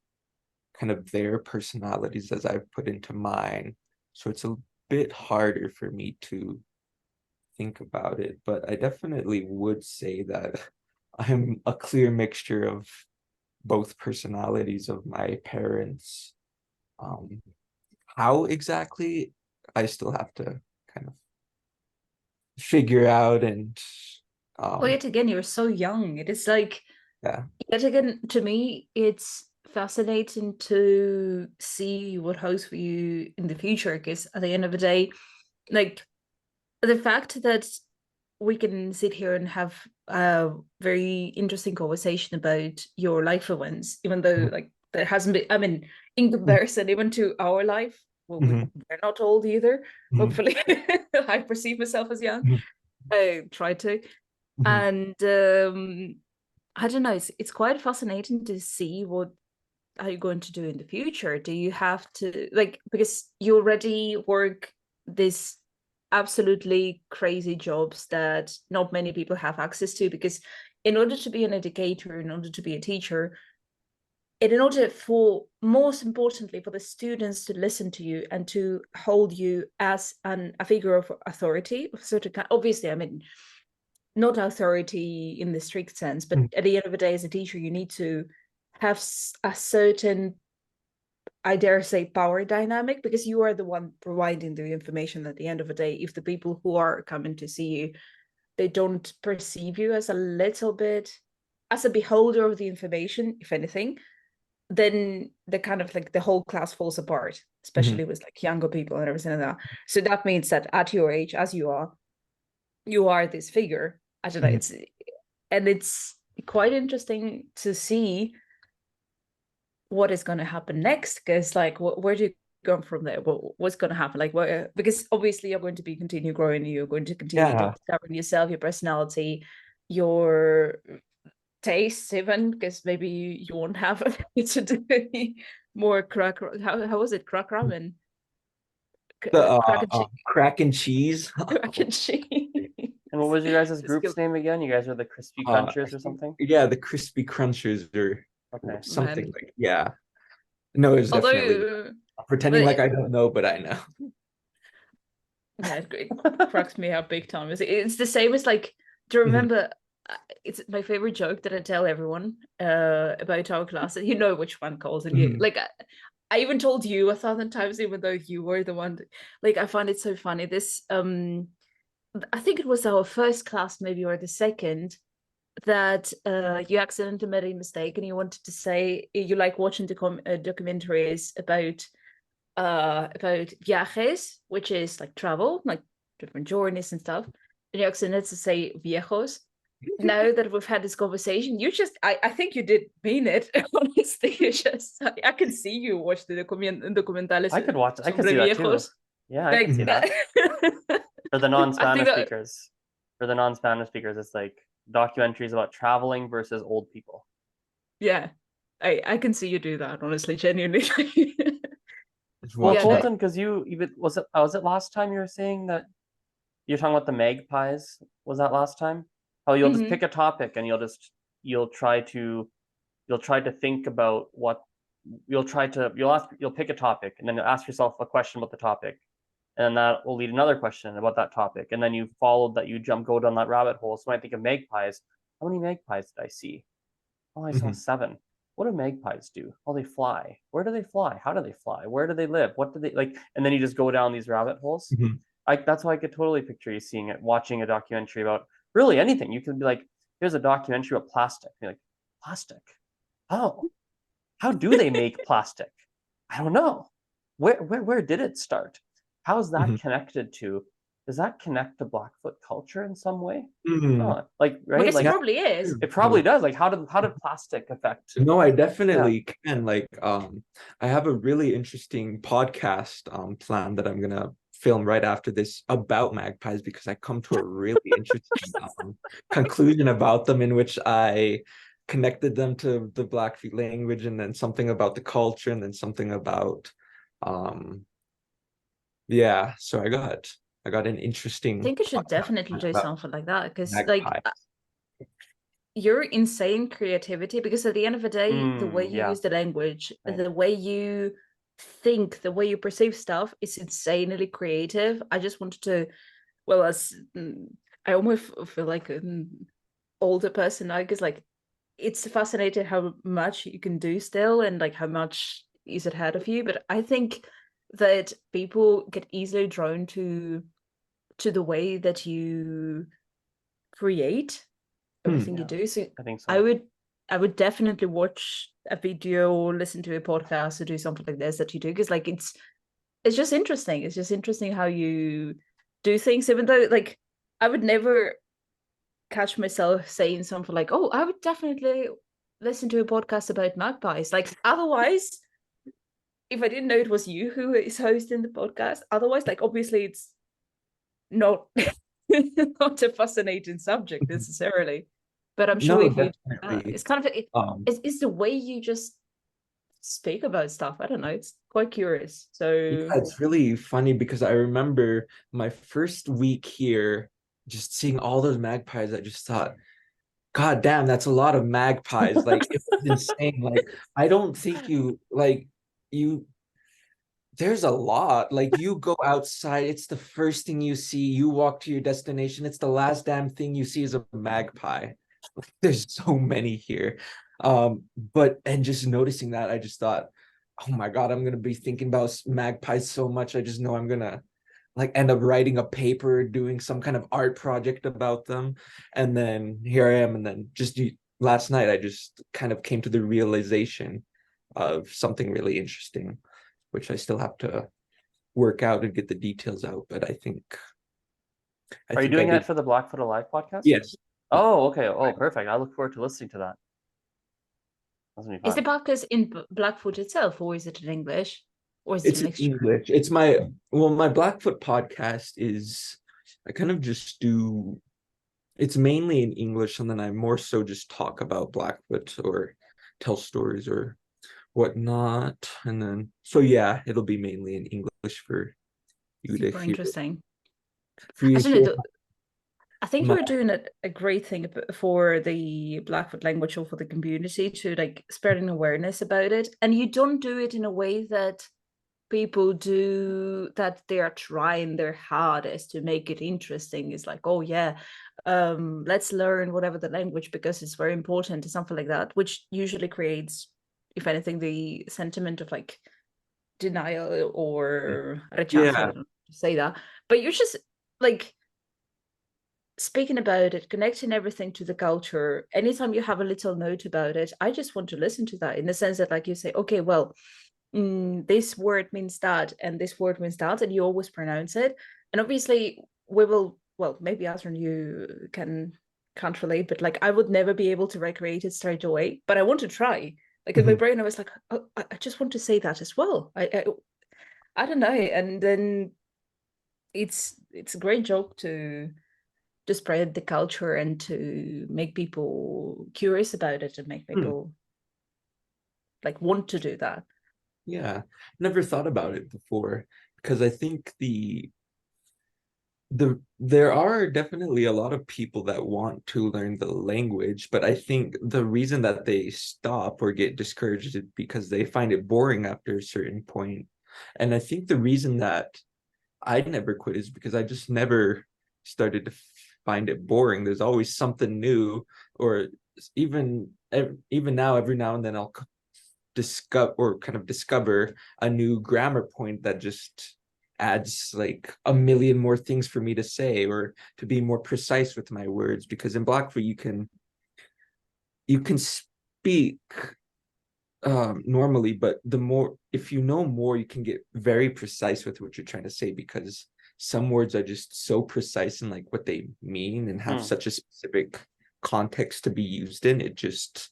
kind of their personalities as I've put into mine. So it's a bit harder for me to think about it. But I definitely would say that I'm a clear mixture of both personalities of my parents. How exactly, I still have to kind of figure out. And Well, yet again, you're so young. It is like, yeah. yet again, to me, it's fascinating to see what holds for you in the future. Because at the end of the day, like the fact that we can sit here and have a very interesting conversation about your life events, even though like there hasn't been, I mean, in comparison even to our life, well, we're not old either. Hopefully, I perceive myself as young. I try to. And I don't know, it's quite fascinating to see what are you going to do in the future. Do you have to, like, because you already work this absolutely crazy jobs that not many people have access to, because in order to be an educator, in order to be a teacher, and in order for, most importantly, for the students to listen to you and to hold you as a figure of authority of certain kind, obviously, I mean, not authority in the strict sense, but at the end of the day, as a teacher, you need to have a certain, I dare say, power dynamic, because you are the one providing the information at the end of the day. If the people who are coming to see you, they don't perceive you as a little bit as a beholder of the information, if anything, then the kind of like the whole class falls apart, especially with like younger people and everything like that. So that means that at your age, as you are this figure. I don't know, it's quite interesting to see what is going to happen next, because like where do you go from there? What's going to happen, like because obviously you're going to continue growing, you're going to continue discovering yourself, your personality, your tastes, even, because maybe you won't have to do any more how was it, crack ramen, Crack and cheese. crack and cheese. And what was your guys' group's name again? You guys were the Crispy Crunchers or something? Yeah, the Crispy Crunchers or something. Man. Like, yeah. No, it's definitely pretending like I don't know, but I know. Yeah, it cracks me up big time. It's the same as like, do you remember, it's my favorite joke that I tell everyone about our class, and you know which one, Kolton. You like, I even told you 1,000 times, even though you were the one. Like, I find it so funny. This I think it was our first class, maybe, or the second, that you accidentally made a mistake and you wanted to say you like watching the documentaries about viajes, which is like travel, like different journeys and stuff. And you accidentally to say viejos. Now that we've had this conversation, I think you did mean it. Honestly, I can see you watch the documentales. I could see that too. Yeah, I can see that. For the non-Spanish speakers, it's like documentaries about traveling versus old people. Yeah, I can see you do that, honestly, genuinely. Well, Yeah, Kolton, because you even was it last time you were saying that you're talking about the magpies? Was that last time? How you'll just pick a topic and you'll try to think about what you'll pick a topic and then ask yourself a question about the topic, and that will lead another question about that topic, and then you go down that rabbit hole. So when I think of magpies, how many magpies did I see? Oh, I saw 7. What do magpies do? Oh, they fly. Where do they fly? How do they fly? Where do they live? What do they like? And then you just go down these rabbit holes. That's why I could totally picture you watching a documentary about really anything. You could be like, here's a documentary about plastic. You're like, plastic? Oh, how do they make plastic? I don't know. Where did it start? How is that connected to? Does that connect to Blackfoot culture in some way? Oh, right? Because Like it probably is. it probably does. Like how did plastic affect? No, I definitely can. Like, I have a really interesting podcast plan that I'm gonna film right after this about magpies, because I come to a really interesting conclusion about them, in which I connected them to the Blackfeet language, and then something about the culture, and then something about yeah. So I got an interesting. I think you should podcast definitely do about something like that, because magpies. your insane creativity, because at the end of the day, the way you use the language, the way you think, the way you perceive stuff is insanely creative. I just wanted to, well, I almost feel like an older person now, because like it's fascinating how much you can do still, and like how much is ahead of you. But I think that people get easily drawn to the way that you create everything you do. So I think so. I would definitely watch a video or listen to a podcast or do something like this that you do, because like it's just interesting. It's just interesting how you do things, even though like I would never catch myself saying something like, oh, I would definitely listen to a podcast about magpies. Like otherwise, if I didn't know it was you who is hosting the podcast, otherwise, like obviously it's not not a fascinating subject necessarily. But I'm sure No, if you definitely. it's kind of it's the way you just speak about stuff. I don't know, it's quite curious. So Yeah, it's really funny, because I remember my first week here, just seeing all those magpies. I just thought, God damn, that's a lot of magpies. Like, it was insane. Like, I don't think you there's a lot. Like, you go outside, it's the first thing you see. You walk to your destination, it's the last damn thing you see is a magpie. There's so many here. But just noticing that, I just thought, oh my God, I'm gonna be thinking about magpies so much. I just know I'm gonna like end up writing a paper, doing some kind of art project about them. And then here I am. And then last night, I just kind of came to the realization of something really interesting, which I still have to work out and get the details out. But I think Are you doing that for the Blackfoot Alive podcast? Yes. Oh, okay. Oh, perfect. I look forward to listening to that. Is the podcast in Blackfoot itself, or is it in English, or is It's it a in mixture? English. It's my Blackfoot podcast is, I kind of just do, it's mainly in English, and then I more so just talk about Blackfoot or tell stories or whatnot. And then, so yeah, it'll be mainly in English for you to Super hear. interesting. For you to Actually, hear I think you're doing a great thing for the Blackfoot language or for the community to like spreading awareness about it. And you don't do it in a way that people do, that they are trying their hardest to make it interesting. It's like, oh yeah, let's learn whatever the language because it's very important or something like that, which usually creates, if anything, the sentiment of like denial or rechazo. I don't know how to say that. But you're just like speaking about it, connecting everything to the culture. Anytime you have a little note about it, I just want to listen to that, in the sense that like you say, okay, well, this word means that and this word means that, and you always pronounce it. And obviously we will, well, maybe Asran, you can't relate, but like I would never be able to recreate it straight away, but I want to try. Like in my brain I was like, oh, I just want to say that as well. I don't know. And then it's a great job to spread the culture and to make people curious about it and make people like want to do that. Yeah, never thought about it before, because I think there are definitely a lot of people that want to learn the language, but I think the reason that they stop or get discouraged is because they find it boring after a certain point. And I think the reason that I never quit is because I just never started to find it boring. There's always something new, or even now, every now and then I'll discover a new grammar point that just adds like a million more things for me to say, or to be more precise with my words. Because in Blackfoot you can speak normally, but if you know more, you can get very precise with what you're trying to say, because some words are just so precise in like what they mean and have such a specific context to be used in. It just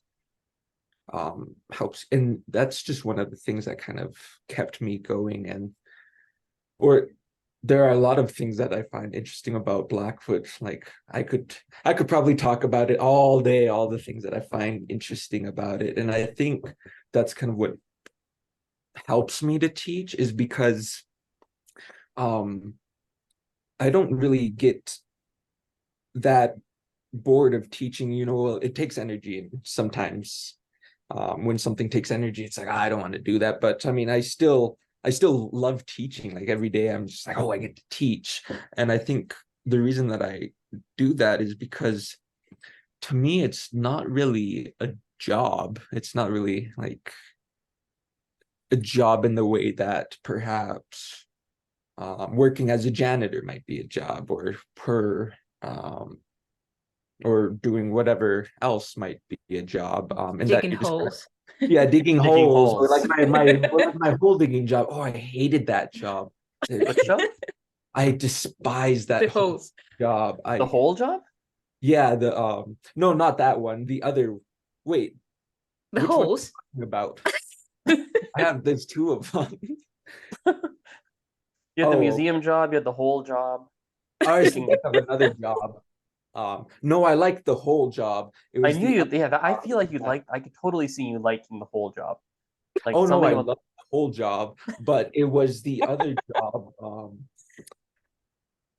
helps, and that's just one of the things that kind of kept me going. Or there are a lot of things that I find interesting about Blackfoot. Like I could probably talk about it all day, all the things that I find interesting about it. And I think that's kind of what helps me to teach, is because I don't really get that bored of teaching. It takes energy, and sometimes when something takes energy, it's like, I don't want to do that. But I mean, I still love teaching. Like every day I'm just like, oh, I get to teach. And I think the reason that I do that is because, to me, it's not really a job. It's not really like a job in the way that perhaps working as a janitor might be a job, or doing whatever else might be a job. And that Digging you just holes. digging Digging holes, or holes. like my hole digging job. Oh, I hated that job. Which job? I despise that The holes. job. The whole job? No, not that one. The other. Wait, The which one are you holes. talking about? There's two of them. You had the Oh, museum job, you had the whole job. I was thinking of another job. No, I like the whole job. It I was knew the you. Yeah, I feel like other- I could totally see you liking the whole job. Like Oh no, something I about love the whole job, but it was the other job.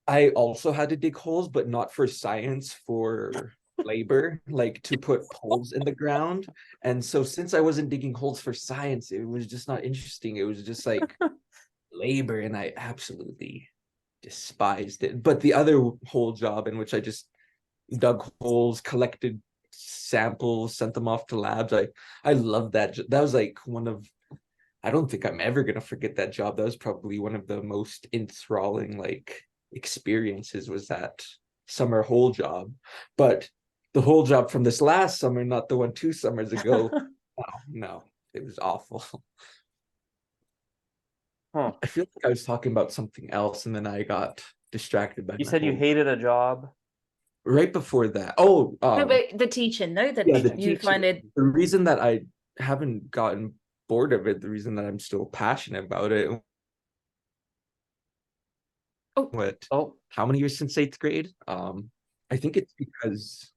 I also had to dig holes, but not for science, for labor, like to put holes in the ground. And so since I wasn't digging holes for science, it was just not interesting. It was just like labor, and I absolutely despised it. But the other whole job, in which I just dug holes, collected samples, sent them off to labs, I love that. That was like I don't think I'm ever gonna forget that job. That was probably one of the most enthralling like experiences, was that summer hole job. But the whole job from this last summer, not the one 2 summers ago, no, it was awful. huh. I feel like I was talking about something else, and then I got distracted by You my said you whole hated a job. right before that. Oh, No, but the teaching, no, that yeah, the you teaching. find it. The reason that I haven't gotten bored of it, the reason that I'm still passionate about it. Oh, Oh, How many years since 8th grade? I think it's because.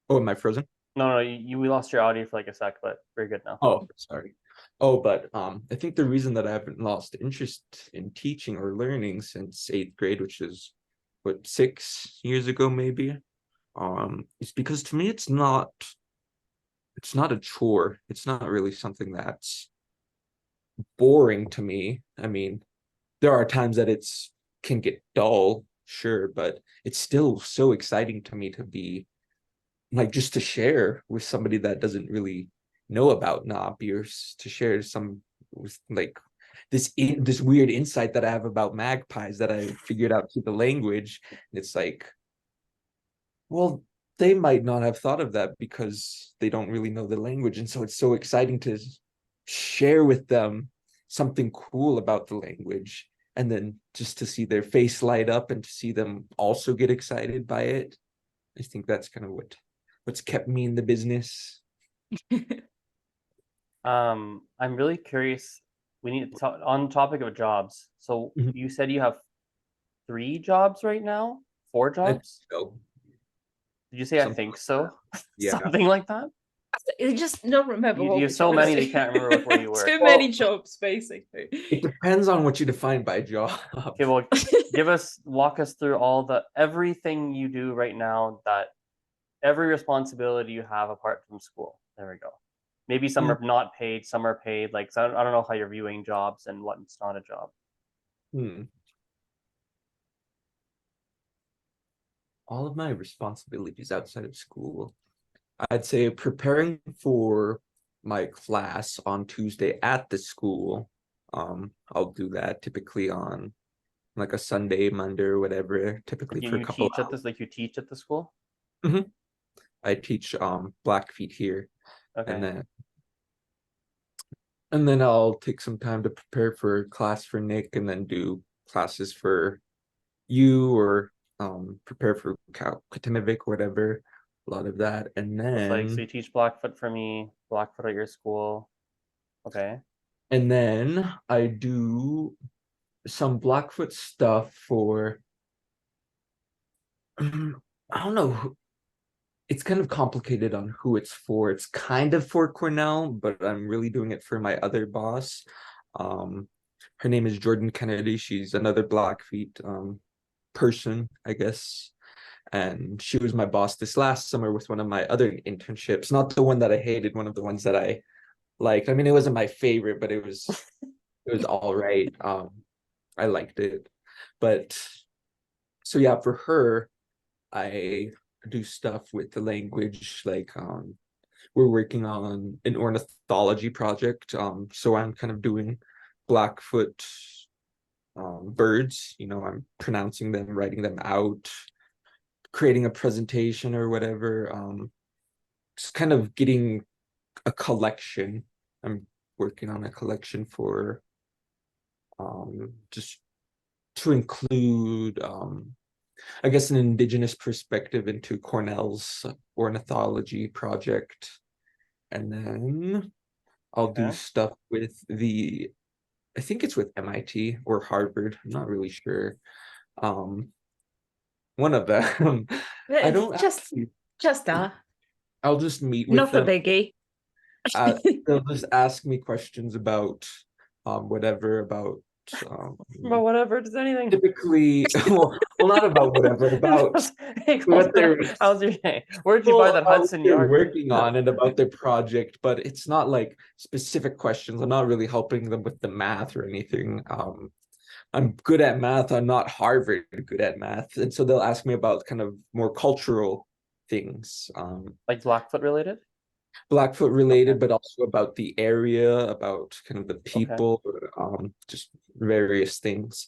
Oh, am I frozen? no, we lost your audio for like a sec, but very good now. Oh, sorry. Oh, but I think the reason that I haven't lost interest in teaching or learning since 8th grade, which is what, 6 years ago maybe, is because, to me, it's not a chore. It's not really something that's boring to me. I mean, there are times that it's can get dull, sure, but it's still so exciting to me to be like, just to share with somebody that doesn't really know about Napi, or to share some with like this weird insight that I have about magpies that I figured out through the language. It's like, well, they might not have thought of that because they don't really know the language, and so it's so exciting to share with them something cool about the language, and then just to see their face light up and to see them also get excited by it. I think that's kind of what's kept me in the business. I'm really curious. We need to talk on the topic of jobs. So Mhm. you said you have 3 jobs right now? 4 I think jobs? so. Did you say I think so? Yeah. Something like that? I just don't remember. You what have we so many chose. they can't remember where you work. Too many jobs, basically. It depends on what you define by job. Okay, well, walk us through everything you do right now, that every responsibility you have apart from school. There we go. Maybe some are not paid, some are paid. Like, so I don't know how you're viewing jobs and what's not a job. All of my responsibilities outside of school, I'd say preparing for my class on Tuesday at the school. I'll do that typically on like a Sunday, Monday, or whatever, typically for a couple hours. You teach at the school? I teach Blackfeet here. Okay. And then I'll take some time to prepare for class for Nick, and then do classes for you, or prepare for Katimavik, whatever. A lot of that. And It's like, so then you teach Blackfoot for me, Blackfoot at your school. Okay. and then I do some Blackfoot stuff for I don't know. It's kind of complicated on who it's for. It's kind of for Cornell, but I'm really doing it for my other boss. Her name is Jordan Kennedy. She's another Blackfeet person, I guess. And she was my boss this last summer with one of my other internships. Not the one that I hated, one of the ones that I liked. I mean, it wasn't my favorite, but it was all right. I liked it. But so yeah, for her, I do stuff with the language, like we're working on an ornithology project. So I'm kind of doing Blackfoot birds, I'm pronouncing them, writing them out, creating a presentation or whatever. Just kind of getting a collection. I'm working on a collection for just to include I guess an indigenous perspective into Cornell's ornithology project. And then I'll do stuff with I think it's with MIT or Harvard. I'm not really sure. One of them. I don't just I'll just meet with not a them. biggie. They'll just ask me questions about whatever, about whatever, does anything. Typically, well, not about whatever, about hey, what they're how's your day? Where'd you buy that Hudson they're Yard? working on, and about their project, but it's not like specific questions. I'm not really helping them with the math or anything. I'm good at math. I'm not Harvard good at math, and so they'll ask me about kind of more cultural things, like Blackfoot related, but also about the area, about kind of the people, just various things.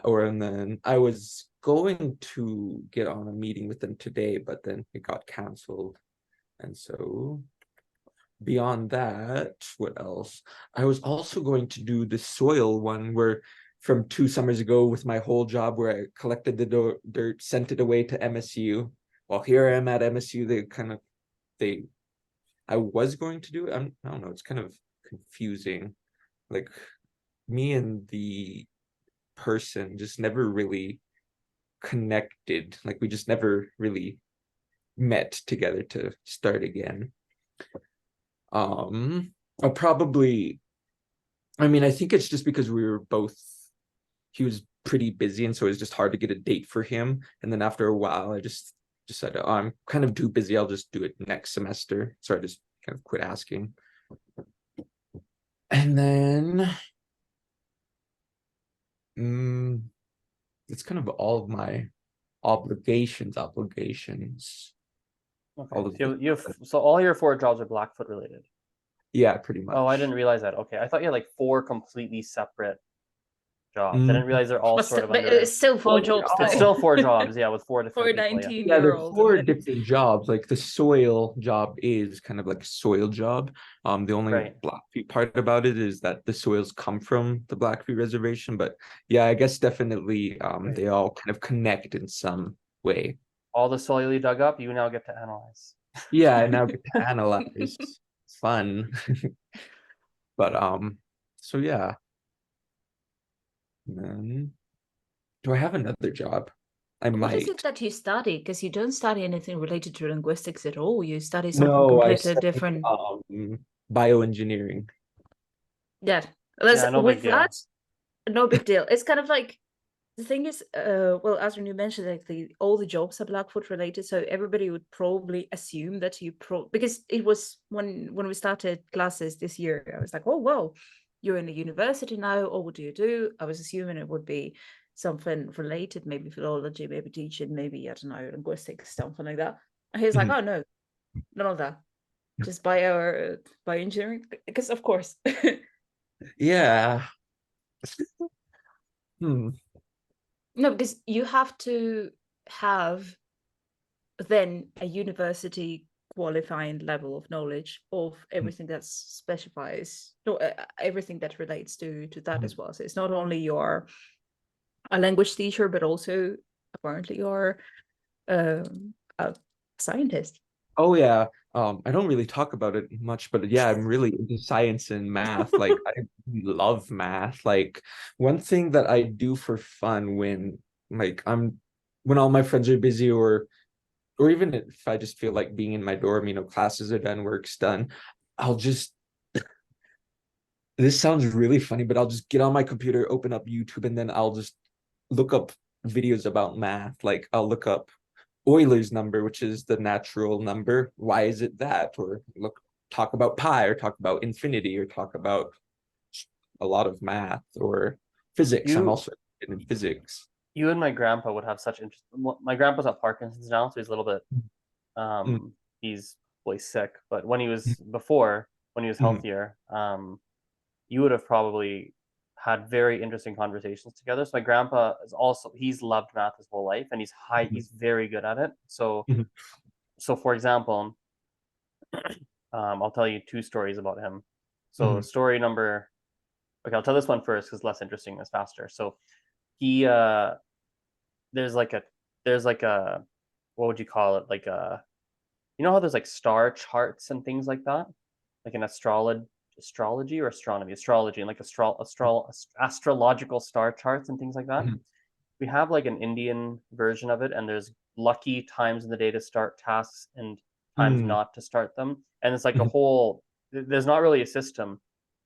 And then I was going to get on a meeting with them today, but then it got canceled. And so beyond that, what else? I was also going to do the soil one, where from 2 summers ago, with my whole job, where I collected the dirt, sent it away to MSU. Well, here I am at MSU. I was going to do it. I don't know. It's kind of confusing. Like, me and the person just never really connected. Like, we just never really met together to start again. I think it's just because he was pretty busy, and so it was just hard to get a date for him. And then after a while, I just said, oh, I'm kind of too busy, I'll just do it next semester. So I just kind of quit asking. And then it's kind of all of my obligations. Okay. So all your 4 jobs are Blackfoot related. Yeah, pretty much. Oh, I didn't realize that. Okay, I thought you had like 4 completely separate jobs. I didn't realize they're all sort of under. It's still 4 jobs. It's still 4 jobs, yeah, with 4 different people. 19 Yeah, year there's olds. 4 different jobs. Like, the soil job is kind of like a soil job. The only Blackfeet part about it is that the soils come from the Blackfeet reservation. But yeah, I guess definitely they all kind of connect in some way. All the soil you dug up, you now get to analyze. Yeah, I now get to analyze. It's fun. But so yeah. And then, do I have another job? I What is it might. that you study? Because you don't study anything related to linguistics at all. You study something No, I completely studied different. bioengineering. Yeah. Let's Yeah, no big with that, deal. no big deal. It's kind of like the thing is, well, as you mentioned, like all the jobs are Blackfoot related, so everybody would probably assume that because it was when we started classes this year, I was like, oh wow, you're in a university now, or what do you do? I was assuming it would be something related, maybe philology, maybe teaching, maybe I don't know, linguistics, something like that. And he's like, Mhm. oh no, none of that, just bioengineering, because of course. Yeah. Hmm. No, because you have to have then a university qualifying level of knowledge of everything that specifies, no, everything that relates to that as well. So it's not only you're a language teacher, but also apparently you're a scientist. Oh yeah. I don't really talk about it much, but yeah, I'm really into science and math. Like I love math. Like one thing that I do for fun like I'm when all my friends are busy or even if I just feel like being in my dorm, classes are done, work's done, I'll just this sounds really funny, but I'll just get on my computer, open up YouTube, and then I'll just look up videos about math. Like I'll look up Euler's number, which is the natural number. Why is it that? Or talk about pi, or talk about infinity, or talk about a lot of math or physics. I'm You also in physics. you and my grandpa would have such interest. My grandpa's got Parkinson's now, so he's a little bit Mm, he's really sick. But when he was mm, healthier, you would have probably had very interesting conversations together. So my grandpa is also he's loved math his whole life, and mm, he's very good at it. So mm, for example, I'll tell you two stories about him. So mm, story number, okay, I'll tell this one first because less interesting is faster. So he there's like a there's like a what would you call it? Like a how there's like star charts and things like that, like an astrology or astronomy, astrology, and like astrological star charts and things like that. mm, We have like an Indian version of it, and there's lucky times in the day to start tasks and times mm, not to start them, and it's like a mm, whole. There's not really a system.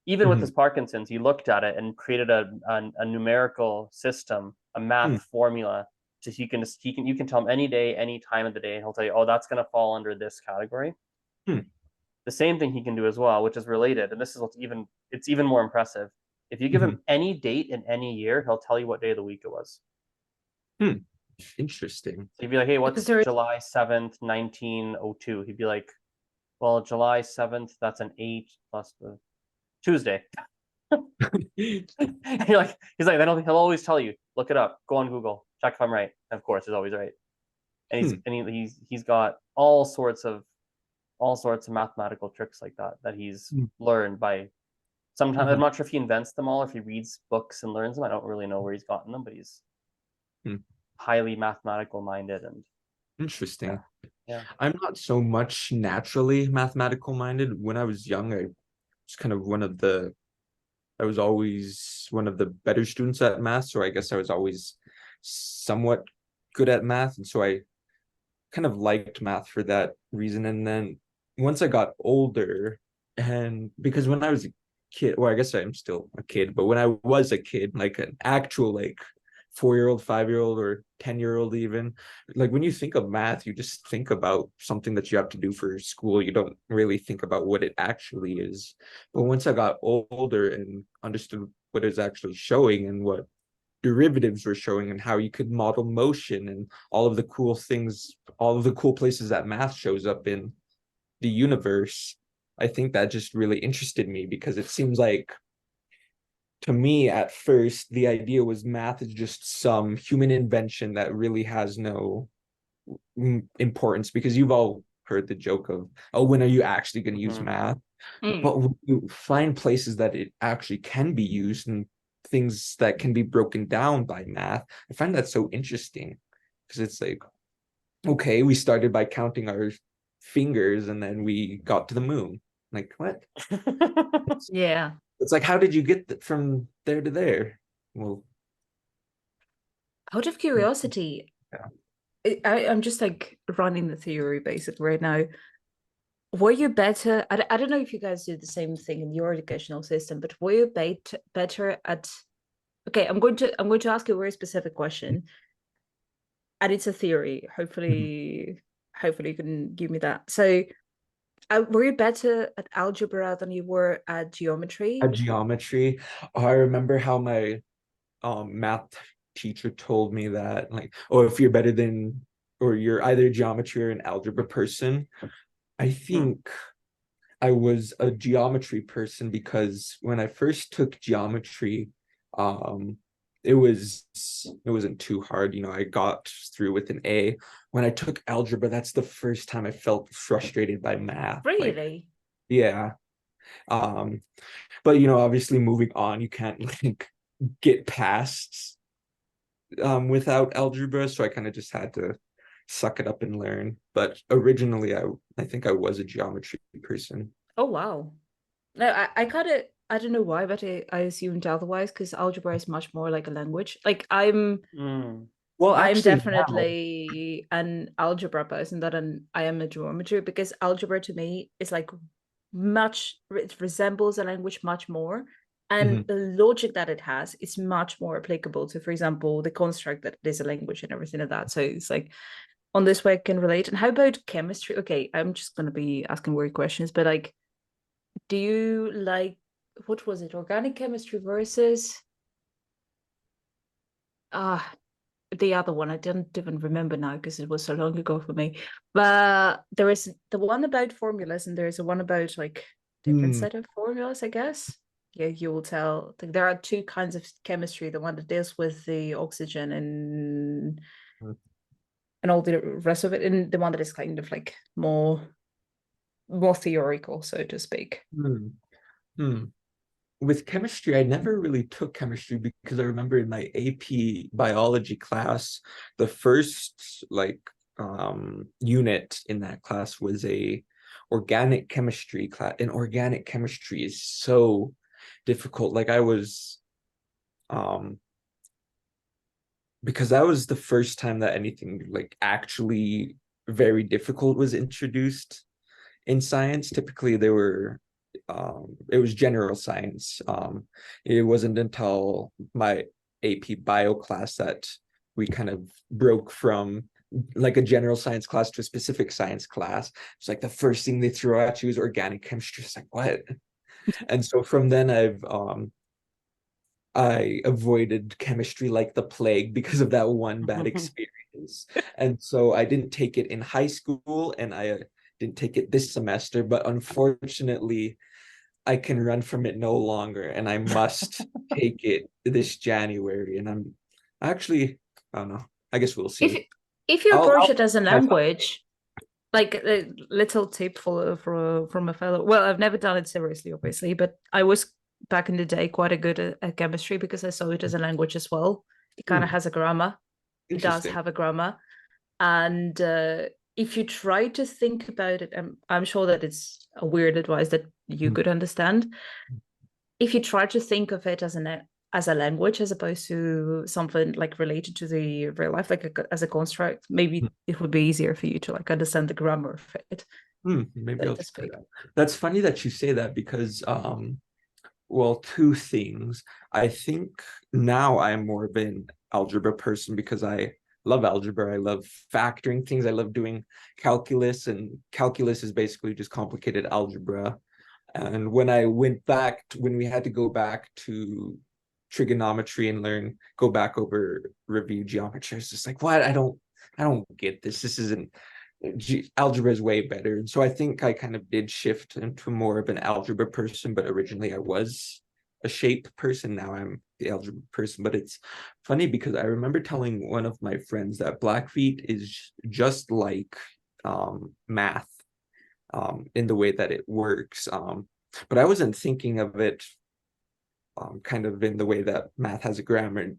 Even with his mm, Parkinson's, he looked at it and created a numerical system, a math mm, formula. So you can tell him any day, any time of the day, and he'll tell you, oh, that's going to fall under this category. mm, The same thing he can do as well, which is related, and this is it's even more impressive. If you give mm, him any date in any year, he'll tell you what day of the week it was. mm. Interesting. So you'd be like, hey, Because what's there July 7th, 1902? He'd be like, well, July 7th, that's an 8 plus the Tuesday. He's like, then he'll always tell you, look it up, go on Google, check if I'm right. And of course, he's always right. And Hmm, he's got all sorts of mathematical tricks like that he's hmm, learned by sometimes. I'm mhm, not sure if he invents them all, if he reads books and learns them. I don't really know where he's gotten them, but he's hmm. highly mathematical minded, and yeah, Interesting. yeah. I'm not so much naturally mathematical minded. When I was young, I was kind of I was always one of the better students at math. So I guess I was always somewhat good at math. And so I kind of liked math for that reason. And then once I got older, and because when I was a kid, well, I guess I'm still a kid, but when I was a kid, like an actual like 4-year-old, 5-year-old, or 10-year-old even, like when you think of math, you just think about something that you have to do for school. You don't really think about what it actually is. But once I got older and understood what it's actually showing and what derivatives were showing and how you could model motion and all of the cool things, all of the cool places that math shows up in the universe, I think that just really interested me because it seems like to me at first the idea was math is just some human invention that really has no importance, because you've all heard the joke of, oh, when are you actually going to use Mhm. math? Mm. But when you find places that it actually can be used and things that can be broken down by math, I find that so interesting because it's like, okay, we started by counting our fingers and then we got to the moon. Like, what? Yeah. It's like, how did you get from there to there? Well, Out of curiosity, I'm just like running the theory basically right now. Were you better? I don't know if you guys do the same thing in your educational system, but were you better at? Okay, I'm going to ask you a very specific question, and it's a theory. Mhm. Hopefully you can give me that. So, were you better at algebra than you were at geometry? At geometry, I remember how my math teacher told me that, like, oh, if you're better than, or you're either a geometry or an algebra person. I Hmm. think I was a geometry person because when I first took geometry, um, it wasn't too hard. I got through with an A. When I took algebra, that's the first time I felt frustrated by math. Like, Really? yeah. Um, but obviously moving on, you can't like get past without algebra, so I kind of just had to suck it up and learn. But originally, I think I was a geometry person. Oh wow. No, I kind of I don't know why, but I assumed otherwise because algebra is much more like a language. Like Hmm. Well, I'm actually, now. definitely an algebra person than I am a geometry because algebra to me is like it resembles a language much more. And Mhm. the logic that it has is much more applicable to, for example, the construct that it is a language and everything like that. So it's like on this way I can relate. And how about chemistry? Okay, I'm just gonna be asking weird questions, but like, do you like what was it? Organic chemistry versus ah the other one. I didn't even remember now because it was so long ago for me. But there is the one about formulas, and there's a one about like different Hmm. set of formulas, I guess. Yeah, you will tell. Like, there are two kinds of chemistry: the one that deals with the oxygen and all the rest of it, and the one that is kind of like more theoretical, so to speak. Hmm. Hmm. With chemistry, I never really took chemistry because I remember in my AP biology class, the first like unit in that class was a organic chemistry class. And organic chemistry is so difficult. Like I was um because that was the first time that anything like actually very difficult was introduced in science. Typically they were it was general science. It wasn't until my AP bio class that we kind of broke from like a general science class to a specific science class. It's like the first thing they throw at you is organic chemistry. It's like, what? And so from then I avoided chemistry like the plague because of that one bad experience. And so I didn't take it in high school, and I didn't take it this semester, but unfortunately, I can run from it no longer, and I must take it this January. And I'm actually, I don't know. I guess we'll If see. if you I'll approach it as a myself. language, like a little tip for from a fellow. Well, I've never done it seriously, obviously, but I was back in the day quite a good at chemistry because I saw it as a language as well. It kind of Hmm, has a grammar. It does interesting. have a grammar, and if you try to think about it, I'm sure that it's a weird advice that you Hmm, could understand. If you try to think of it as a language as opposed to something like related to the real life, like as a construct, maybe it would be easier for you to like understand the grammar of it, maybe so I'll to try speak. that. That's funny that you say that because well, two things. I think now I'm more of an algebra person because I love algebra. I love factoring things. I love doing calculus, and calculus is basically just complicated algebra. And when we had to go back to trigonometry and go back over review geometry, it's just like, what? I don't get this. This isn't algebra is way better. And so I think I kind of did shift into more of an algebra person, but originally I was a shape person. Now I'm the algebra person. But it's funny because I remember telling one of my friends that Blackfeet is just like math in the way that it works. But I wasn't thinking of it kind of in the way that math has a grammar. And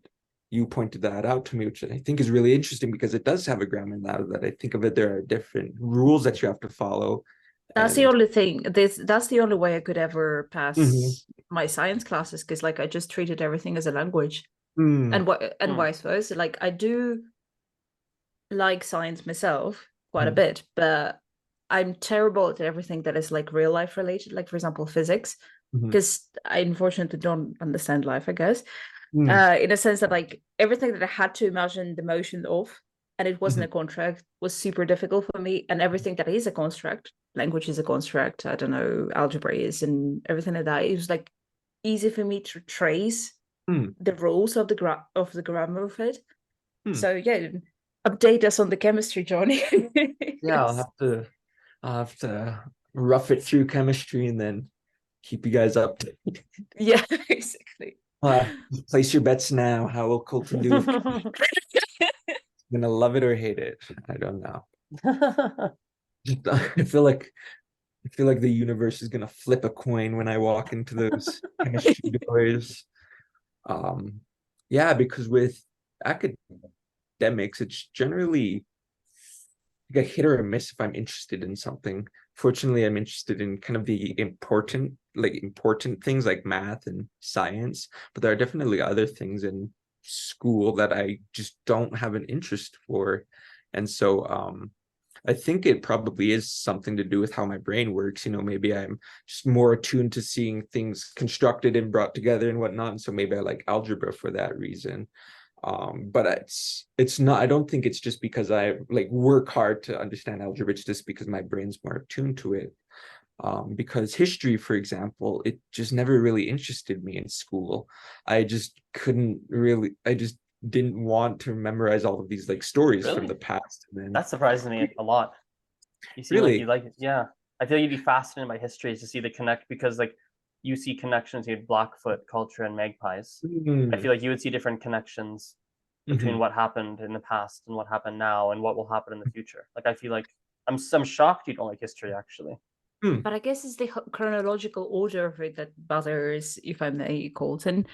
you pointed that out to me, which I think is really interesting because it does have a grammar. Now that I think of it, there are different rules that you have to follow. That's the And only thing. That's the only way I could ever Mhm. pass my science classes because like I just treated everything as a language Mm, and Hmm. vice versa. Like I do like science myself quite a Mhm. bit, but I'm terrible at everything that is like real life related, like for example, physics, Mhm. because I unfortunately don't understand life, I guess. Mm. In a sense that like everything that I had to imagine the motion of, and it wasn't Mhm. a contract, was super difficult for me. And everything that is a construct, language is a construct, I don't know, algebra is, and everything like that, it was like easy for me to trace Mm. the rules of the grammar of it. Mm. So yeah, update us on the chemistry, Johnny. Yeah, I'll have to rough it through chemistry and then keep you guys up. Yeah, basically. Place your bets now. How will Kolton do? Gonna love it or hate it? I don't know. Just, I feel like the universe is gonna flip a coin when I walk into those chemistry doors. Um, yeah, because with academics, it's generally like a hit or a miss if I'm interested in something. Fortunately, I'm interested in kind of the important things like math and science, but there are definitely other things in school that I just don't have an interest for. And so I think it probably is something to do with how my brain works. Maybe I'm just more attuned to seeing things constructed and brought together and whatnot. And so maybe I like algebra for that reason. But it's not, I don't think it's just because I like work hard to understand algebra. It's just because my brain's more attuned to it. Because history, for example, it just never really interested me in school. I just didn't want to memorize all of these like stories from Really? the past. And then That surprises me a lot. You seem like you really, like it. Yeah. I feel like you'd be fascinated by history to see the connect because like you see connections with Blackfoot culture and magpies. I mm, feel like you would see different connections between mhm. what happened in the past and what happened now and what will happen in the future. Like I feel like I'm shocked you don't like history actually. Mm, But I guess it's the chronological order of it that bothers, if I may, Colton.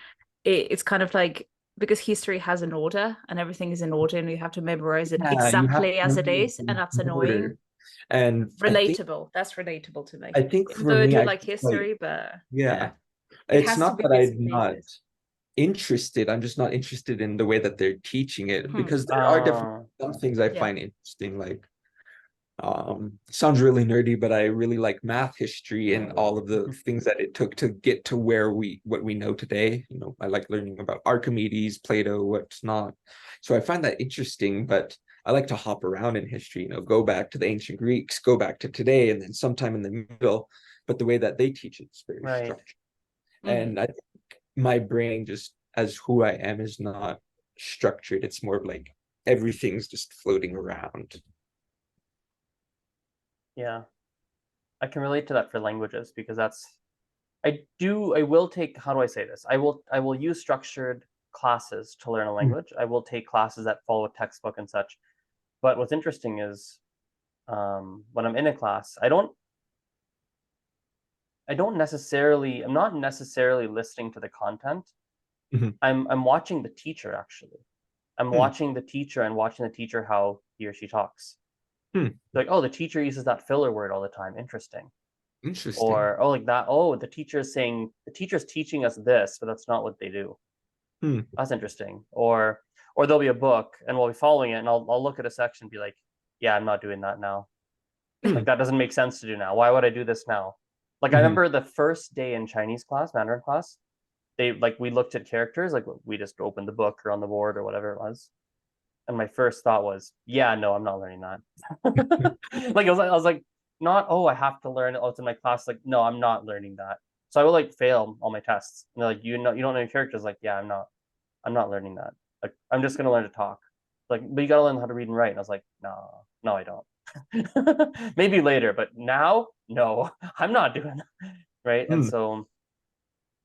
It's kind of like because history has an order and everything is in order and you have to memorize it yeah, you have to exactly as it remember is, and that's in annoying. order. And Relatable. That's relatable to me. I think Even for though I me, do I like like, history, but yeah, yeah, it it's has to not be that bits and I'm not pieces. interested. I'm just not interested in the way that they're teaching it Hmm. because there are definitely Uh, some things I Yeah. find interesting. Like, sounds really nerdy, but I really like math history and all of the things that it took to get to what we know today. I like learning about Archimedes, Plato, what's not. So I find that interesting, but I like to hop around in history, go back to the ancient Greeks, go back to today, and then sometime in the middle. But the way that they teach it's very right. structured. Mm. And I think my brain, just as who I am, is not structured. It's more of like everything's just floating around. Yeah. I can relate to that for languages because I will take, how do I say this? I will use structured classes to learn a Mm. language. I will take classes that follow a textbook and such. But what's interesting is when I'm in a class, I'm not necessarily listening to the content. Mhm. I'm watching the teacher actually. I'm Hmm. watching the teacher and watching the teacher how he or she talks. Hmm. Like, oh, the teacher uses that filler word all the time. Interesting. Interesting. Or, oh, like that. Oh, the teacher's teaching us this, but that's not what they do. Hmm. That's interesting. Or there'll be a book and we'll be following it and I'll look at a section and be like, yeah, I'm not doing that now. Hmm. Like that doesn't make sense to do now. Why would I do this now? Like I Mhm. remember the first day in Chinese class, Mandarin class, we looked at characters, like we just opened the book or on the board or whatever it was. And my first thought was, yeah, no, I'm not learning that. Like I was like, not, oh, I have to learn it. Oh, it's in my class. Like, no, I'm not learning that. So I would like fail all my tests. And they're like, you don't know your characters. Like, yeah, I'm not learning that. Like, I'm just gonna learn to talk. Like, but you gotta learn how to read and write. And I was like, no, I don't. Maybe later, but now, no, I'm not doing that. Right. And Hmm. so,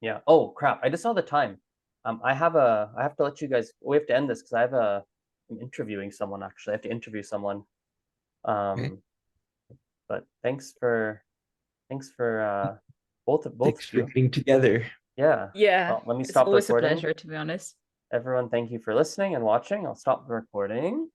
yeah. Oh crap! I just saw the time. I have to let you guys. We have to end this because I'm interviewing someone actually. I have to interview someone. Okay. Um, but thanks for both Thanks of for you. getting together. Yeah. Yeah, Well, let me it's stop the always a recording. pleasure, to be honest. Everyone, thank you for listening and watching. I'll stop the recording.